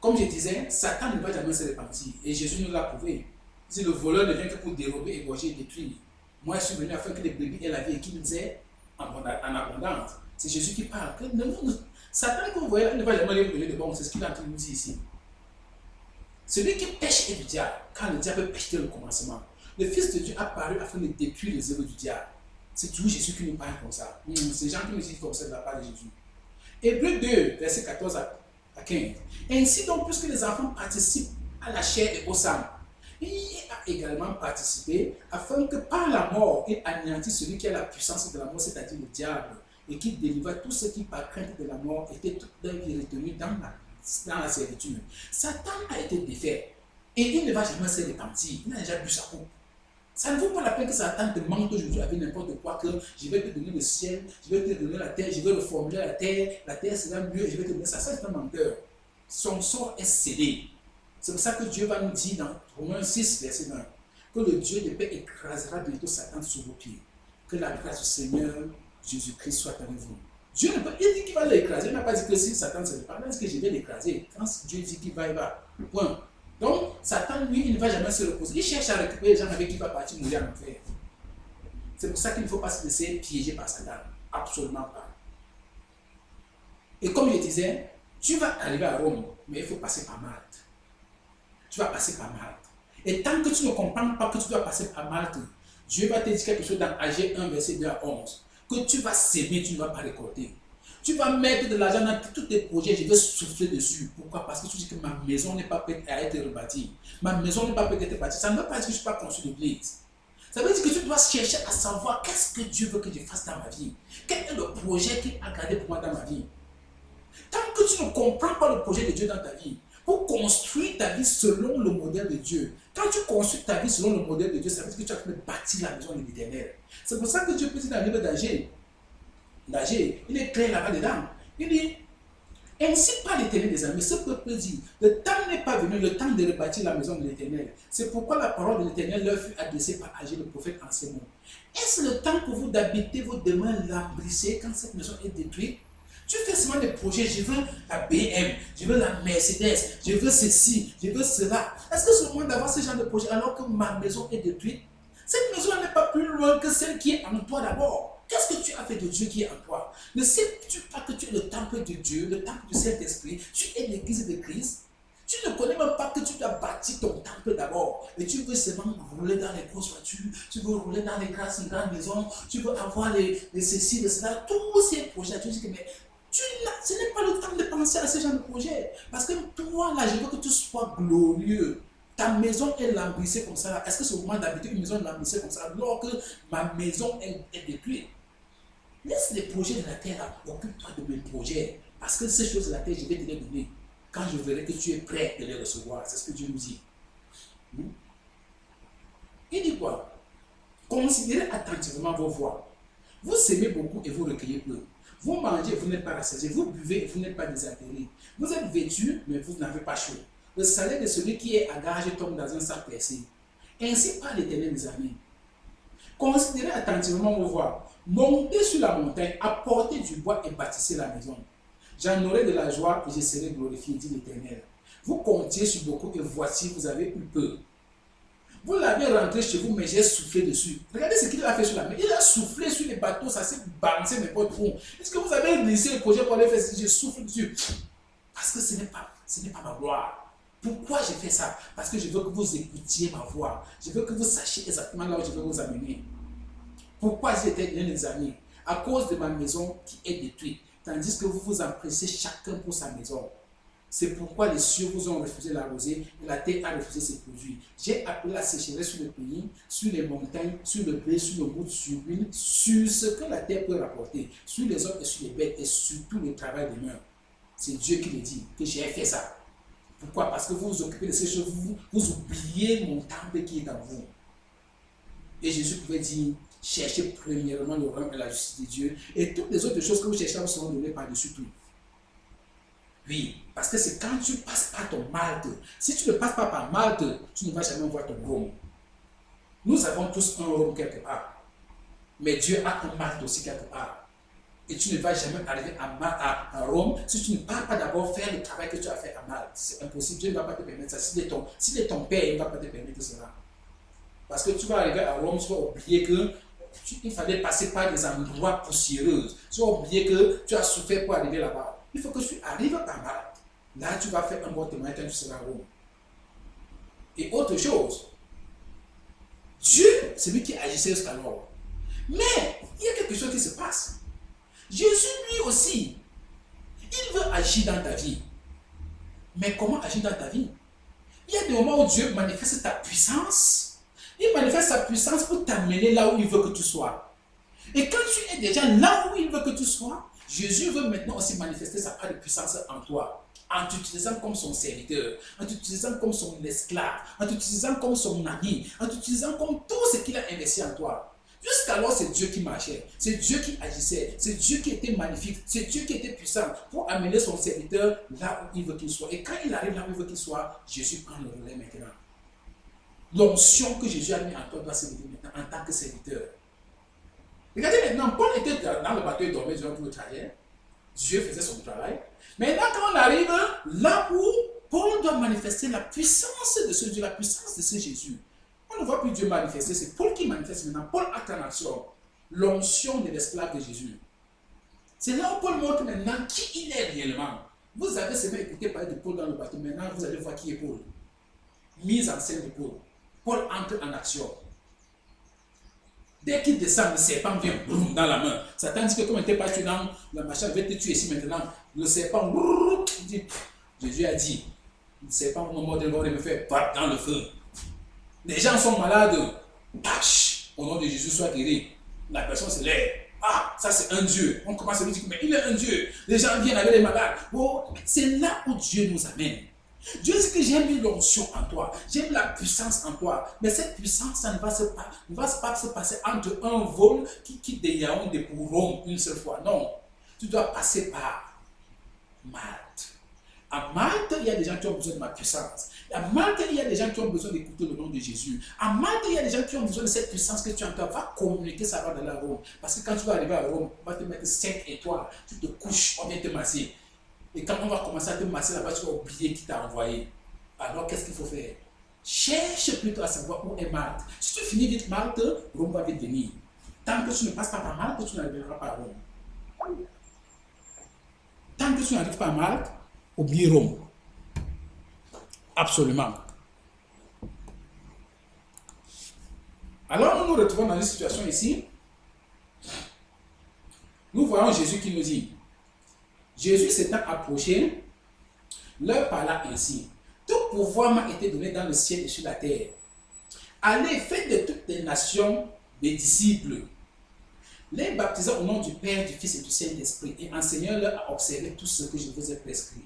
comme je disais, Satan ne va jamais se repentir. Et Jésus nous l'a prouvé. Si le voleur ne vient que pour dérober, égorger et détruire, moi je suis venu afin que les brebis aient la vie et qu'ils nous aient en abondance. C'est Jésus qui parle. Satan que vous voyez, il ne va jamais aller de bon. C'est ce qu'il est en train de nous dire ici. Celui qui pêche est du diable, quand le diable pêche dès le commencement. Le Fils de Dieu a paru afin de détruire les œuvres du diable. C'est toujours Jésus qui nous parle comme ça. C'est Jean qui nous dit comme ça de la part de Jésus. Hébreux 2, verset 14 à 15. Ainsi donc, puisque les enfants participent à la chair et au sang, il a également participé afin que par la mort, il anéantisse celui qui a la puissance de la mort, c'est-à-dire le diable, et qui délivra tous ceux qui, par crainte de la mort, étaient toute leur vie retenus dans la servitude. Satan a été défait et il ne va jamais se repentir. Il a déjà bu sa coupe. Ça ne vaut pas la peine que Satan te manque aujourd'hui avec n'importe quoi, que je vais te donner le ciel, je vais te donner la terre, je vais reformuler la terre sera mieux et je vais te donner ça. Ça, c'est un menteur. Son sort est scellé. C'est pour ça que Dieu va nous dire dans Romains 6, verset 20, que le Dieu de paix écrasera bientôt Satan sous vos pieds. Que la grâce du Seigneur Jésus-Christ soit avec vous. Dieu ne peut, il dit qu'il va l'écraser. Il n'a pas dit que si Satan se répand, est-ce que je vais l'écraser? Quand Dieu dit qu'il va, il va. Point. Donc, Satan, lui, il ne va jamais se reposer. Il cherche à récupérer les gens avec qui il va partir mourir en enfer. C'est pour ça qu'il ne faut pas se laisser piéger par Satan. Absolument pas. Et comme je disais, tu vas arriver à Rome, mais il faut passer par Malte. Tu vas passer par Malte. Et tant que tu ne comprends pas que tu dois passer par Malte, Dieu va te dire quelque chose dans Agé 1, verset 2 à 11. Que tu vas s'aimer, tu ne vas pas récolter. Tu vas mettre de l'argent dans tous tes projets, je vais souffler dessus. Pourquoi? Parce que tu dis que ma maison n'est pas prête à être rebâtie. Ma maison n'est pas prête à être bâtie. Ça ne veut pas dire que je ne suis pas construit l'église. Ça veut dire que tu dois chercher à savoir qu'est-ce que Dieu veut que je fasse dans ma vie. Quel est le projet qu'il a gardé pour moi dans ma vie. Tant que tu ne comprends pas le projet de Dieu dans ta vie, pour construire ta vie selon le modèle de Dieu. Quand tu construis ta vie selon le modèle de Dieu, ça veut dire que tu as bâti la maison de l'Éternel. C'est pour ça que Dieu peut dire dans le livre d'Agé, il est clair là-bas dedans. Il dit, ainsi par l'Éternel des amis, ce peuple dit, le temps n'est pas venu, le temps de rebâtir la maison de l'Éternel. C'est pourquoi la parole de l'Éternel leur fut adressée par Agé le prophète en ces mots. Est-ce le temps pour vous d'habiter vos demeures lambrissées quand cette maison est détruite? Tu fais seulement des projets, je veux la BM, je veux la Mercedes, je veux ceci, je veux cela. Est-ce que c'est le moment d'avoir ce genre de projet alors que ma maison est détruite? Cette maison n'est pas plus loin que celle qui est en toi d'abord. Qu'est-ce que tu as fait de Dieu qui est en toi? Ne sais-tu pas que tu es le temple de Dieu, le temple du Saint-Esprit? Tu es l'église de Christ. Tu ne connais même pas que tu dois bâtir ton temple d'abord. Et tu veux seulement rouler dans les grosses voitures, tu veux rouler dans les grandes maisons, tu veux avoir les ceci, les cela, tous ces projets. Tu dis que mais ce n'est pas le temps de penser à ce genre de projet. Parce que toi, là, je veux que tu sois glorieux. Ta maison est lambrissée comme ça. Est-ce que c'est au moment d'habiter une maison lambrissée comme ça alors que ma maison est détruite? Laisse les projets de la terre là. Occupe-toi de mes projets. Parce que ces choses de la terre, je vais te les donner. Quand je verrai que tu es prêt de les recevoir. C'est ce que Dieu nous dit. Il dit quoi? Considérez attentivement vos voies. Vous semez beaucoup et vous recueillez peu. Vous mangez, vous n'êtes pas rassasié. Vous buvez, vous n'êtes pas désatterré. Vous êtes vêtus, mais vous n'avez pas chaud. Le salaire de celui qui est à gage tombe dans un sac percé. Ainsi parle l'Éternel des amis. Considérez attentivement vos voies. Montez sur la montagne, apportez du bois et bâtissez la maison. J'en aurai de la joie et je serai glorifié, dit l'Éternel. Vous comptiez sur beaucoup et voici, vous avez eu peur. Vous l'avez rentré chez vous, mais j'ai soufflé dessus. Regardez ce qu'il a fait sur la mer. Il a soufflé sur les bateaux, ça s'est balancé n'importe où. Est-ce que vous avez laissé le projet pour aller faire ça? Je souffle dessus. Parce que ce n'est pas ma gloire. Pourquoi j'ai fait ça? Parce que je veux que vous écoutiez ma voix. Je veux que vous sachiez exactement là où je veux vous amener. Pourquoi j'étais bien les amis? À cause de ma maison qui est détruite. Tandis que vous vous empressez chacun pour sa maison. C'est pourquoi les cieux vous ont refusé la rosée et la terre a refusé ses produits. J'ai appelé la sécheresse sur le pays, sur les montagnes, sur le blé, sur le goutte, sur l'huile, sur ce que la terre peut rapporter, sur les hommes et sur les bêtes et sur tout le travail des mains. C'est Dieu qui le dit, que j'ai fait ça. Pourquoi? Parce que vous vous occupez de ces choses, vous oubliez mon temple qui est dans vous. Et Jésus pouvait dire, cherchez premièrement le royaume et la justice de Dieu, et toutes les autres choses que vous cherchez vous seront données par-dessus tout. Oui, parce que c'est quand tu passes par ton Malte. Si tu ne passes pas par Malte, tu ne vas jamais voir ton Rome. Nous avons tous un Rome quelque part. Mais Dieu a un Malte aussi quelque part. Et tu ne vas jamais arriver à Rome si tu ne pars pas d'abord faire le travail que tu as fait à Malte. C'est impossible, Dieu ne va pas te permettre ça. Si c'est ton père, il ne va pas te permettre cela. Parce que tu vas arriver à Rome, tu vas oublier qu'il fallait passer par des endroits poussiéreux. Tu vas oublier que tu as souffert pour arriver là-bas. Il faut que tu arrives par Malte. Là, tu vas faire un bon témoignage quand tu seras à Rome. et autre chose. Dieu, c'est lui qui agissait jusqu'alors. Mais il y a quelque chose qui se passe. Jésus, lui aussi, il veut agir dans ta vie. Mais comment agir dans ta vie? Il y a des moments où Dieu manifeste ta puissance. Il manifeste sa puissance pour t'amener là où il veut que tu sois. Et quand tu es déjà là où il veut que tu sois, Jésus veut maintenant aussi manifester sa part de puissance en toi. En t'utilisant comme son serviteur, en t'utilisant comme son esclave, en t'utilisant comme son ami, en t'utilisant comme tout ce qu'il a investi en toi. Jusqu'alors, c'est Dieu qui marchait, c'est Dieu qui agissait, c'est Dieu qui était magnifique, c'est Dieu qui était puissant pour amener son serviteur là où il veut qu'il soit. Et quand il arrive là où il veut qu'il soit, Jésus prend le relais maintenant. L'onction que Jésus a mis en toi doit se lever maintenant en tant que serviteur. Regardez maintenant, Paul était dans le bateau, il dormait durant tout le trajet. Dieu faisait son travail. Maintenant, quand on arrive là où Paul doit manifester la puissance de ce Dieu, la puissance de ce Jésus, on ne voit plus Dieu manifester, c'est Paul qui manifeste maintenant. Paul entre en action. L'onction de l'esclave de Jésus. C'est là où Paul montre maintenant qui il est réellement. Vous avez seulement écouté parler de Paul dans le bateau, maintenant vous allez voir qui est Paul. Mise en scène de Paul. Paul entre en action. Dès qu'il descend, le serpent vient boum, dans la main. Satan dit que comme il n'était pas tué dans la machine, il va te tuer ici maintenant. Le serpent, boum, dit, Jésus a dit, le serpent au moment de mort, il me fait battre dans le feu. Les gens sont malades, tâche, au nom de Jésus, soit guéri. La personne se lève. Ah, ça c'est un Dieu. On commence à lui dire, mais il est un Dieu. Les gens viennent avec les malades. Oh, c'est là où Dieu nous amène. Dieu dit que j'ai mis l'onction en toi, j'ai mis la puissance en toi, mais cette puissance, ça ne va pas se passer entre un vol qui quitte des Yaoundé pour Rome une seule fois. Non, tu dois passer par Malte. À Malte, il y a des gens qui ont besoin de ma puissance. À Malte, il y a des gens qui ont besoin d'écouter le nom de Jésus. À Malte, il y a des gens qui ont besoin de cette puissance que tu as en toi. Va communiquer ça va dans la Rome. Parce que quand tu vas arriver à Rome, on va te mettre 5 étoiles, tu te couches, on vient te masser. Et quand on va commencer à te masser là-bas, tu vas oublier qui t'a envoyé. Alors, qu'est-ce qu'il faut faire? Cherche plutôt à savoir où est Malte. Si tu finis vite Malte, Rome va vite venir. Tant que tu ne passes pas par Malte, tu n'arriveras pas à Rome. Tant que tu n'arrives pas à Malte, oublie Rome. Absolument. Alors, nous nous retrouvons dans une situation ici. Nous voyons Jésus qui nous dit, Jésus s'étant approché, leur parla ainsi. Tout pouvoir m'a été donné dans le ciel et sur la terre. Allez, faites de toutes les nations des disciples, les baptisant au nom du Père, du Fils et du Saint-Esprit, et enseignant-leur à observer tout ce que je vous ai prescrit.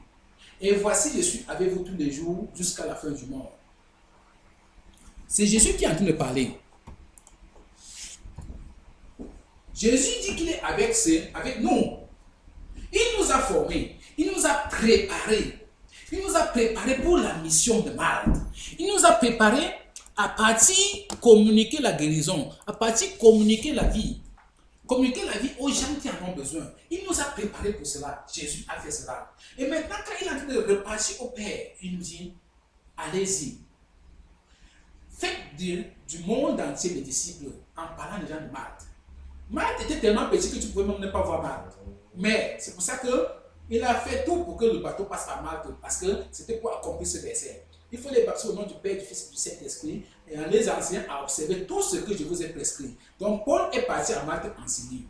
Et voici, je suis avec vous tous les jours jusqu'à la fin du monde. C'est Jésus qui est en train de parler. Jésus dit qu'il est avec nous. Il nous a formés, il nous a préparés. Il nous a préparés pour la mission de Malte. Il nous a préparés à partir communiquer la guérison, à partir communiquer la vie. Communiquer la vie aux gens qui en ont besoin. Il nous a préparés pour cela. Jésus a fait cela. Et maintenant, quand il est en train de repartir au Père, il nous dit, allez-y. Faites du monde entier des disciples en parlant des gens de Malte. Malte était tellement petit que tu ne pouvais même pas voir Malte. Mais c'est pour ça qu'il a fait tout pour que le bateau passe par Malte, parce que c'était pour accomplir ce verset. Il faut les baptiser au nom du Père, du Fils et du Saint-Esprit, et en les enseignant à observer tout ce que je vous ai prescrit. Donc Paul est parti à Malte enseigner.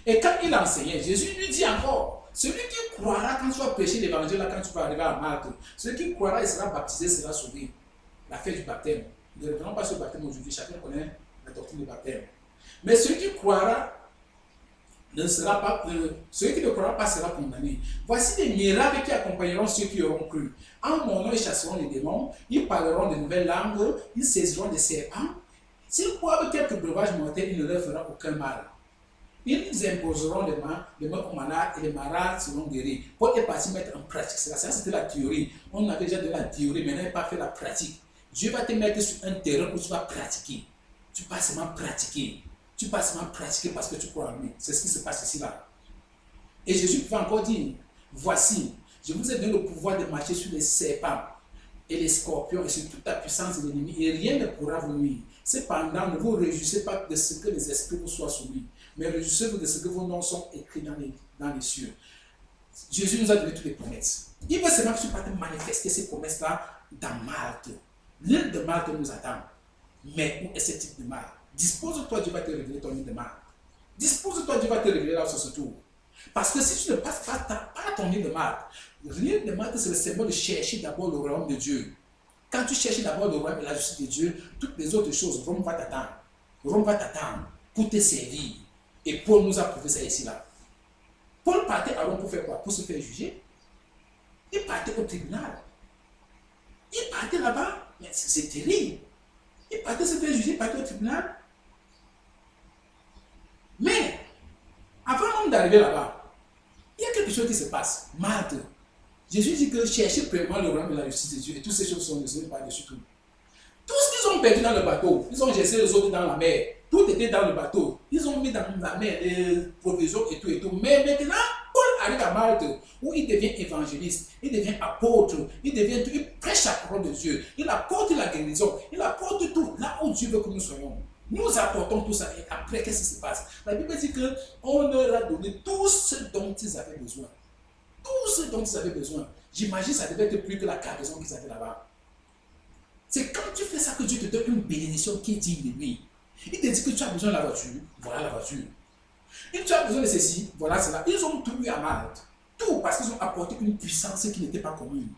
Et quand il enseignait, Jésus lui dit encore, celui qui croira quand tu vas prêcher l'évangile, quand tu vas arriver à Malte, celui qui croira et sera baptisé sera sauvé. La fête du baptême. Ne revenons pas sur le baptême aujourd'hui, chacun connaît la doctrine du baptême. Mais celui qui croira celui qui ne croira pas sera condamné. Voici des miracles qui accompagneront ceux qui auront cru. En mon nom, ils chasseront les démons, ils parleront de nouvelles langues, ils saisiront des serpents. S'ils boivent quelques breuvages mortels, il ne leur fera aucun mal. Ils imposeront les mains aux malades et les malades seront guéris. Paul est parti mettre en pratique cela. Ça, c'était la théorie. On avait déjà de la théorie, mais on n'a pas fait la pratique. Dieu va te mettre sur un terrain où tu vas pratiquer. Tu vas seulement pratiquer. Tu vas seulement pratiquer parce que tu crois en lui. C'est ce qui se passe ici là. Et Jésus va encore dire, voici, je vous ai donné le pouvoir de marcher sur les serpents et les scorpions et sur toute la puissance de l'ennemi, et rien ne pourra vous nuire. Cependant, ne vous réjouissez pas de ce que les esprits vous soient soumis, mais réjouissez-vous de ce que vos noms sont écrits dans les cieux. Jésus nous a donné toutes les promesses. Il veut seulement que tu puisses manifester ces promesses-là dans Malte. L'île de Malte nous attend. Mais où est ce type de Malte? Dispose-toi, Dieu va te révéler ton île de Malte. Dispose-toi, Dieu va te révéler là où ça se trouve. Parce que si tu ne passes pas ton île de Malte, l'île de Malte, c'est le symbole de chercher d'abord le royaume de Dieu. Quand tu cherches d'abord le royaume et la justice de Dieu, toutes les autres choses, Rome va t'attendre. Rome va t'attendre pour te servir. Et Paul nous a prouvé ça ici là. Paul partait à Rome pour faire quoi? Pour se faire juger. Il partait au tribunal. Il partait là-bas, mais c'est terrible. Il partait se faire juger, il partait au tribunal. Mais, avant même d'arriver là-bas, il y a quelque chose qui se passe. Malte. Jésus dit que cherchez premièrement le royaume de la justice de Dieu et toutes ces choses sont résolvues par-dessus tout. Tout ce qu'ils ont perdu dans le bateau, ils ont jeté les autres dans la mer. Tout était dans le bateau. Ils ont mis dans la mer les provisions et tout et tout. Mais maintenant, Paul arrive à Malte où il devient évangéliste, il devient apôtre, il prêche la parole de Dieu, il apporte la guérison, il apporte tout là où Dieu veut que nous soyons. Nous apportons tout ça et après, qu'est-ce qui se passe? La Bible dit qu'on leur a donné tout ce dont ils avaient besoin. Tout ce dont ils avaient besoin. J'imagine que ça devait être plus que la cargaison qu'ils avaient là-bas. C'est quand tu fais ça que Dieu te donne une bénédiction qui est digne de lui. Il te dit que tu as besoin de la voiture, voilà la voiture. Et tu as besoin de ceci, voilà cela. Ils ont tout eu à Malte. Tout parce qu'ils ont apporté une puissance qui n'était pas commune.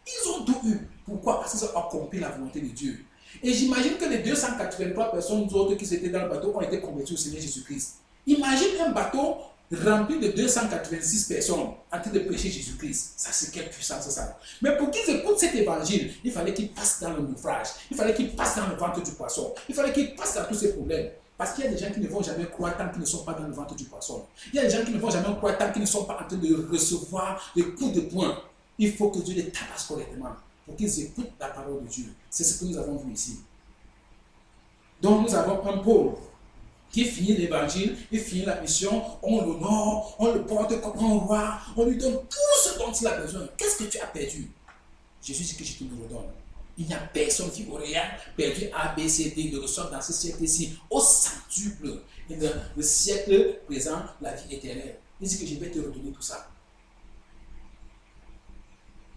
Ils ont tout eu. Pourquoi? Parce qu'ils ont accompli la volonté de Dieu. Et j'imagine que les 283 personnes autres qui étaient dans le bateau ont été converties au Seigneur Jésus-Christ. Imagine un bateau rempli de 286 personnes en train de prêcher Jésus-Christ. Ça, c'est quelle puissance ça. Mais pour qu'ils écoutent cet évangile, il fallait qu'ils passent dans le naufrage. Il fallait qu'ils passent dans le ventre du poisson. Il fallait qu'ils passent dans tous ces problèmes. Parce qu'il y a des gens qui ne vont jamais croire tant qu'ils ne sont pas dans le ventre du poisson. Il y a des gens qui ne vont jamais croire tant qu'ils ne sont pas en train de recevoir des coups de poing. Il faut que Dieu les tabasse correctement pour qu'ils écoutent la parole de Dieu. C'est ce que nous avons vu ici. Donc nous avons un Paul qui finit l'évangile, il finit la mission, on l'honore, on le porte comme un roi, on lui donne tout ce dont il a besoin. Qu'est-ce que tu as perdu? Jésus dit que je te le redonne. Il n'y a personne qui aurait perdu A, B, C, D, de ressort dans ce siècle-ci au centuple. Et dans le siècle présent, la vie éternelle. Il dit que je vais te redonner tout ça.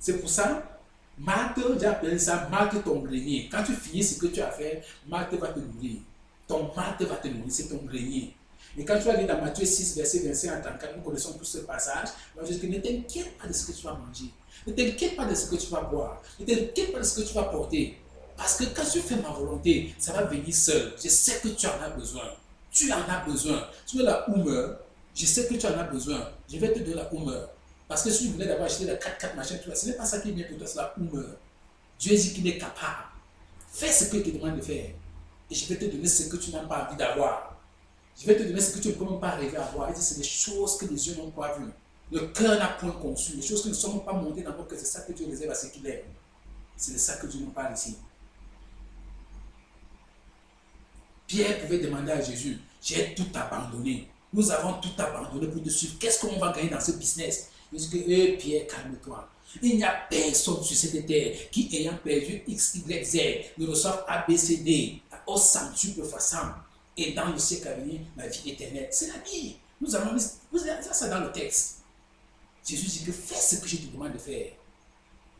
C'est pour ça, Malte, j'ai appelé ça Malte ton grenier. Quand tu finis ce que tu as fait, Malte va te nourrir. Ton Malte va te nourrir, c'est ton grenier. Et quand tu vas lire dans Matthieu 6, verset 25 à 34, nous connaissons tous ce passage, je dis ne t'inquiète pas de ce que tu vas manger. Ne t'inquiète pas de ce que tu vas boire. Ne t'inquiète pas de ce que tu vas porter. Parce que quand tu fais ma volonté, ça va venir seul. Je sais que tu en as besoin. Tu en as besoin. Tu veux la humeur. Je sais que tu en as besoin. Je vais te donner la humeur. Parce que si tu voulais d'abord acheter le 4x4 machin, ce n'est pas ça qui est bien pour toi, c'est la humeur. Dieu dit qu'il est capable. Fais ce qu'il te demande de faire. Et je vais te donner ce que tu n'as pas envie d'avoir. Je vais te donner ce que tu ne peux même pas rêver à voir. Il dit c'est des choses que les yeux n'ont pas vues. Le cœur n'a point conçu. Les choses qui ne sont pas montées dans votre cœur, c'est ça que Dieu réserve à ce qu'il aime. C'est de ça que Dieu nous parle ici. Pierre pouvait demander à Jésus, j'ai tout abandonné. Nous avons tout abandonné pour te suivre. Qu'est-ce qu'on va gagner dans ce business? Il dit que, Pierre, calme-toi. Il n'y a personne sur cette terre qui, ayant perdu X, Y, Z, ne reçoive A, B, C, D, au centuple façon, et dans le siècle à venir, la vie éternelle. C'est la vie. Nous avons mis ça dans le texte. Jésus dit que fais ce que je te demande de faire.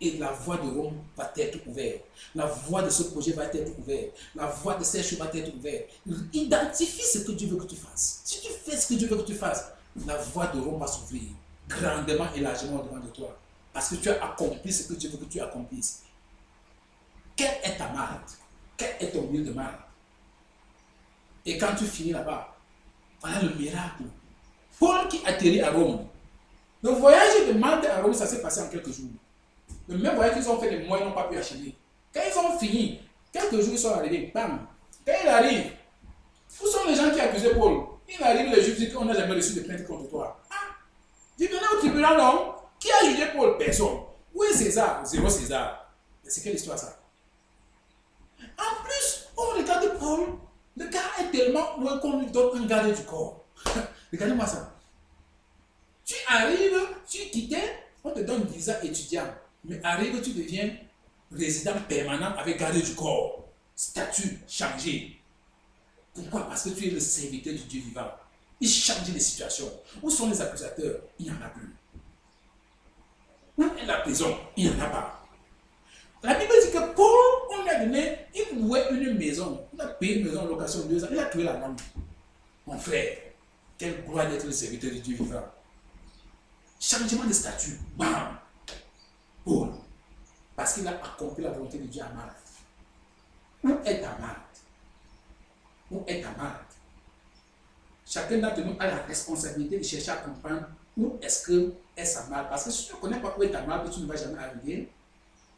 Et la voie de Rome va être ouverte. La voie de ce projet va être ouverte. La voie de ces choses va être ouverte. Identifie ce que Dieu veut que tu fasses. Si tu fais ce que Dieu veut que tu fasses, la voie de Rome va s'ouvrir grandement et largement devant de toi. Parce que tu as accompli ce que Dieu veut que tu accomplisses. Quelle est ta marque? Quel est ton huile de marque? Et quand tu finis là-bas, voilà le miracle. Paul qui atterrit à Rome. Le voyage de Malte à Rome, ça s'est passé en quelques jours. Le même voyage qu'ils ont fait, les moyens n'ont pas pu achever. Quand ils ont fini, quelques jours ils sont arrivés, bam. Quand il arrive, où sont les gens qui accusaient Paul? Il arrive, les juifs disent qu'on n'a jamais reçu de plainte contre toi. Ah, tu venais au tribunal, non? Qui a jugé Paul? Personne. Où est César? Zéro César. C'est quelle histoire ça? En plus, on regarde Paul, le gars est tellement loin qu'on lui donne un garde du corps. Regardez-moi ça. Tu arrives, tu quittais, on te donne visa étudiant. Mais arrive, tu deviens résident permanent avec garde du corps. Statut changé. Pourquoi? Parce que tu es le serviteur du Dieu vivant. Il change les situations. Où sont les accusateurs? Il n'y en a plus. Où est la prison? Il n'y en a pas. La Bible dit que Paul, on lui a donné, il louait une maison. Il a payé une maison en location 2 ans. Il a tué la dame. Mon frère, quelle gloire d'être le serviteur de Dieu vivant. Changement de statut. Bam. Paul. Parce qu'il a accompli la volonté de Dieu à Malte. Où est ta Malte? Où est ta Malte? Chacun d'entre nous a la responsabilité de chercher à comprendre où est-ce que est sa Malte. Parce que si tu ne connais pas où est ta Malte, tu ne vas jamais arriver.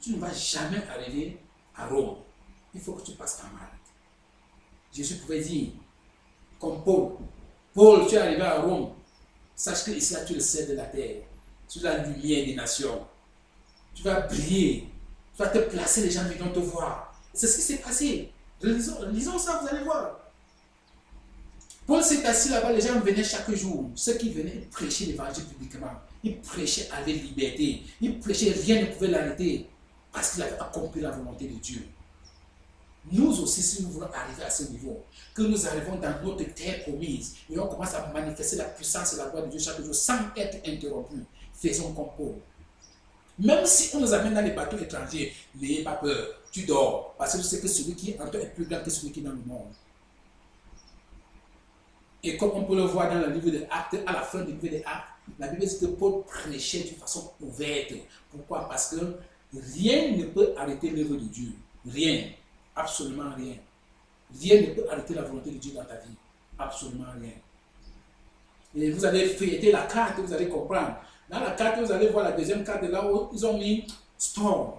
Tu ne vas jamais arriver à Rome. Il faut que tu passes par Malte. Jésus pouvait dire, comme Paul, Paul, tu es arrivé à Rome. Sache que ici, tu es le sel de la terre. Tu es la lumière des nations. Tu vas briller. Tu vas te placer, les gens vont te voir. C'est ce qui s'est passé. Lisons ça, vous allez voir. Paul s'est assis là-bas, les gens venaient chaque jour. Ceux qui venaient, ils prêchaient l'évangile publiquement. Ils prêchaient avec liberté. Ils prêchaient, rien ne pouvait l'arrêter. Parce qu'il avait accompli la volonté de Dieu. Nous aussi, si nous voulons arriver à ce niveau, que nous arrivons dans notre terre promise, et on commence à manifester la puissance et la gloire de Dieu chaque jour sans être interrompu, faisons comme Paul. Même si on nous amène dans les bateaux étrangers, n'ayez pas peur, tu dors, parce que tu sais que celui qui est en toi est plus grand que celui qui est dans le monde. Et comme on peut le voir dans le livre des Actes, à la fin du livre des Actes, la Bible dit que Paul prêchait d'une façon ouverte. Pourquoi? Parce que rien ne peut arrêter l'œuvre de Dieu. Rien. Absolument rien. Rien ne peut arrêter la volonté de Dieu dans ta vie. Absolument rien. Et vous allez feuilleter la carte, vous allez comprendre. Dans la carte, vous allez voir la deuxième carte, là où ils ont mis storm.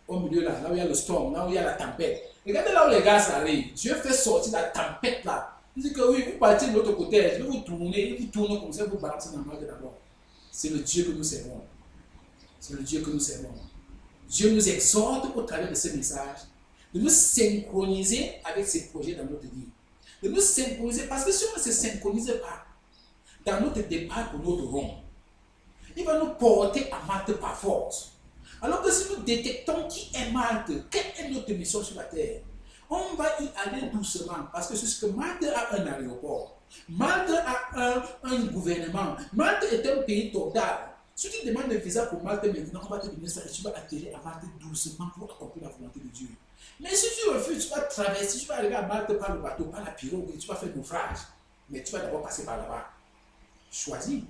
Au milieu là où il y a le storm, là où il y a la tempête. Regardez là où les gars arrivent. Dieu fait sortir la tempête là. Il dit que oui, vous partez de l'autre côté, je vais vous tourner, il vous tourne comme ça, vous balancez dans le mal de d'abord. C'est le Dieu que nous servons. C'est le Dieu que nous servons. Dieu nous exhorte au travers de ce message de nous synchroniser avec ses projets dans notre vie. De nous synchroniser, parce que si on ne se synchronise pas dans notre départ pour notre rond, il va nous porter à Malte par force. Alors que si nous détectons qui est Malte, quelle est notre mission sur la terre, on va y aller doucement, parce que c'est ce que Malte a un aéroport. Malte a un gouvernement. Malte est un pays total. Si tu demandes un visa pour Malte maintenant, on va te donner ça et tu vas atterrir à Malte doucement pour accomplir la volonté de Dieu. Mais si tu refuses, tu vas traverser, tu vas arriver à Malte par le bateau, par la pirogue, et tu vas faire naufrage. Mais tu vas d'abord passer par là-bas. Choisis.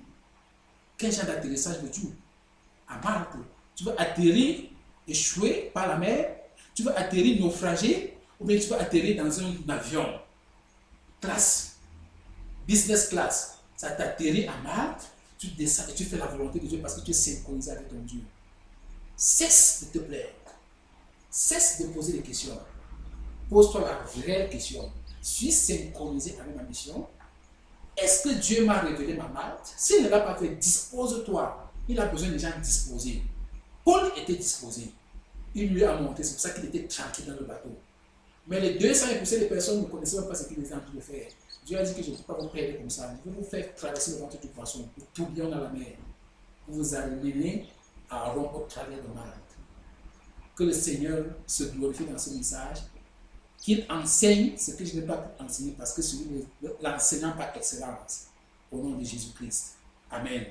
Quel genre d'atterrissage veux-tu? À Malte, tu vas atterrir, échouer par la mer, tu vas atterrir naufragé, ou bien tu vas atterrir dans un avion. Classe, business class. Ça t'atterrit à Malte, tu descends et tu fais la volonté de Dieu parce que tu es synchronisé avec ton Dieu. Cesse de te plaire. Cesse de poser des questions. Pose-toi la vraie question. Suis synchronisé avec ma mission? Est-ce que Dieu m'a révélé ma Malte? S'il ne l'a pas fait, dispose-toi. Il a besoin de gens disposés. Paul était disposé. Il lui a montré, c'est pour ça qu'il était tranquille dans le bateau. Mais les 200 et poussées de personnes ne connaissaient même pas ce qu'il était en train de faire. Dieu a dit que je ne peux pas vous perdre comme ça. Je vais vous faire traverser le ventre du poisson, pour tourbillon dans la mer. Pour vous amener à Rome au travers de Malte. Que le Seigneur se glorifie dans ce message, qu'il enseigne ce que je n'ai pas pu enseigner parce que celui l'enseignant par excellence, au nom de Jésus-Christ. Amen.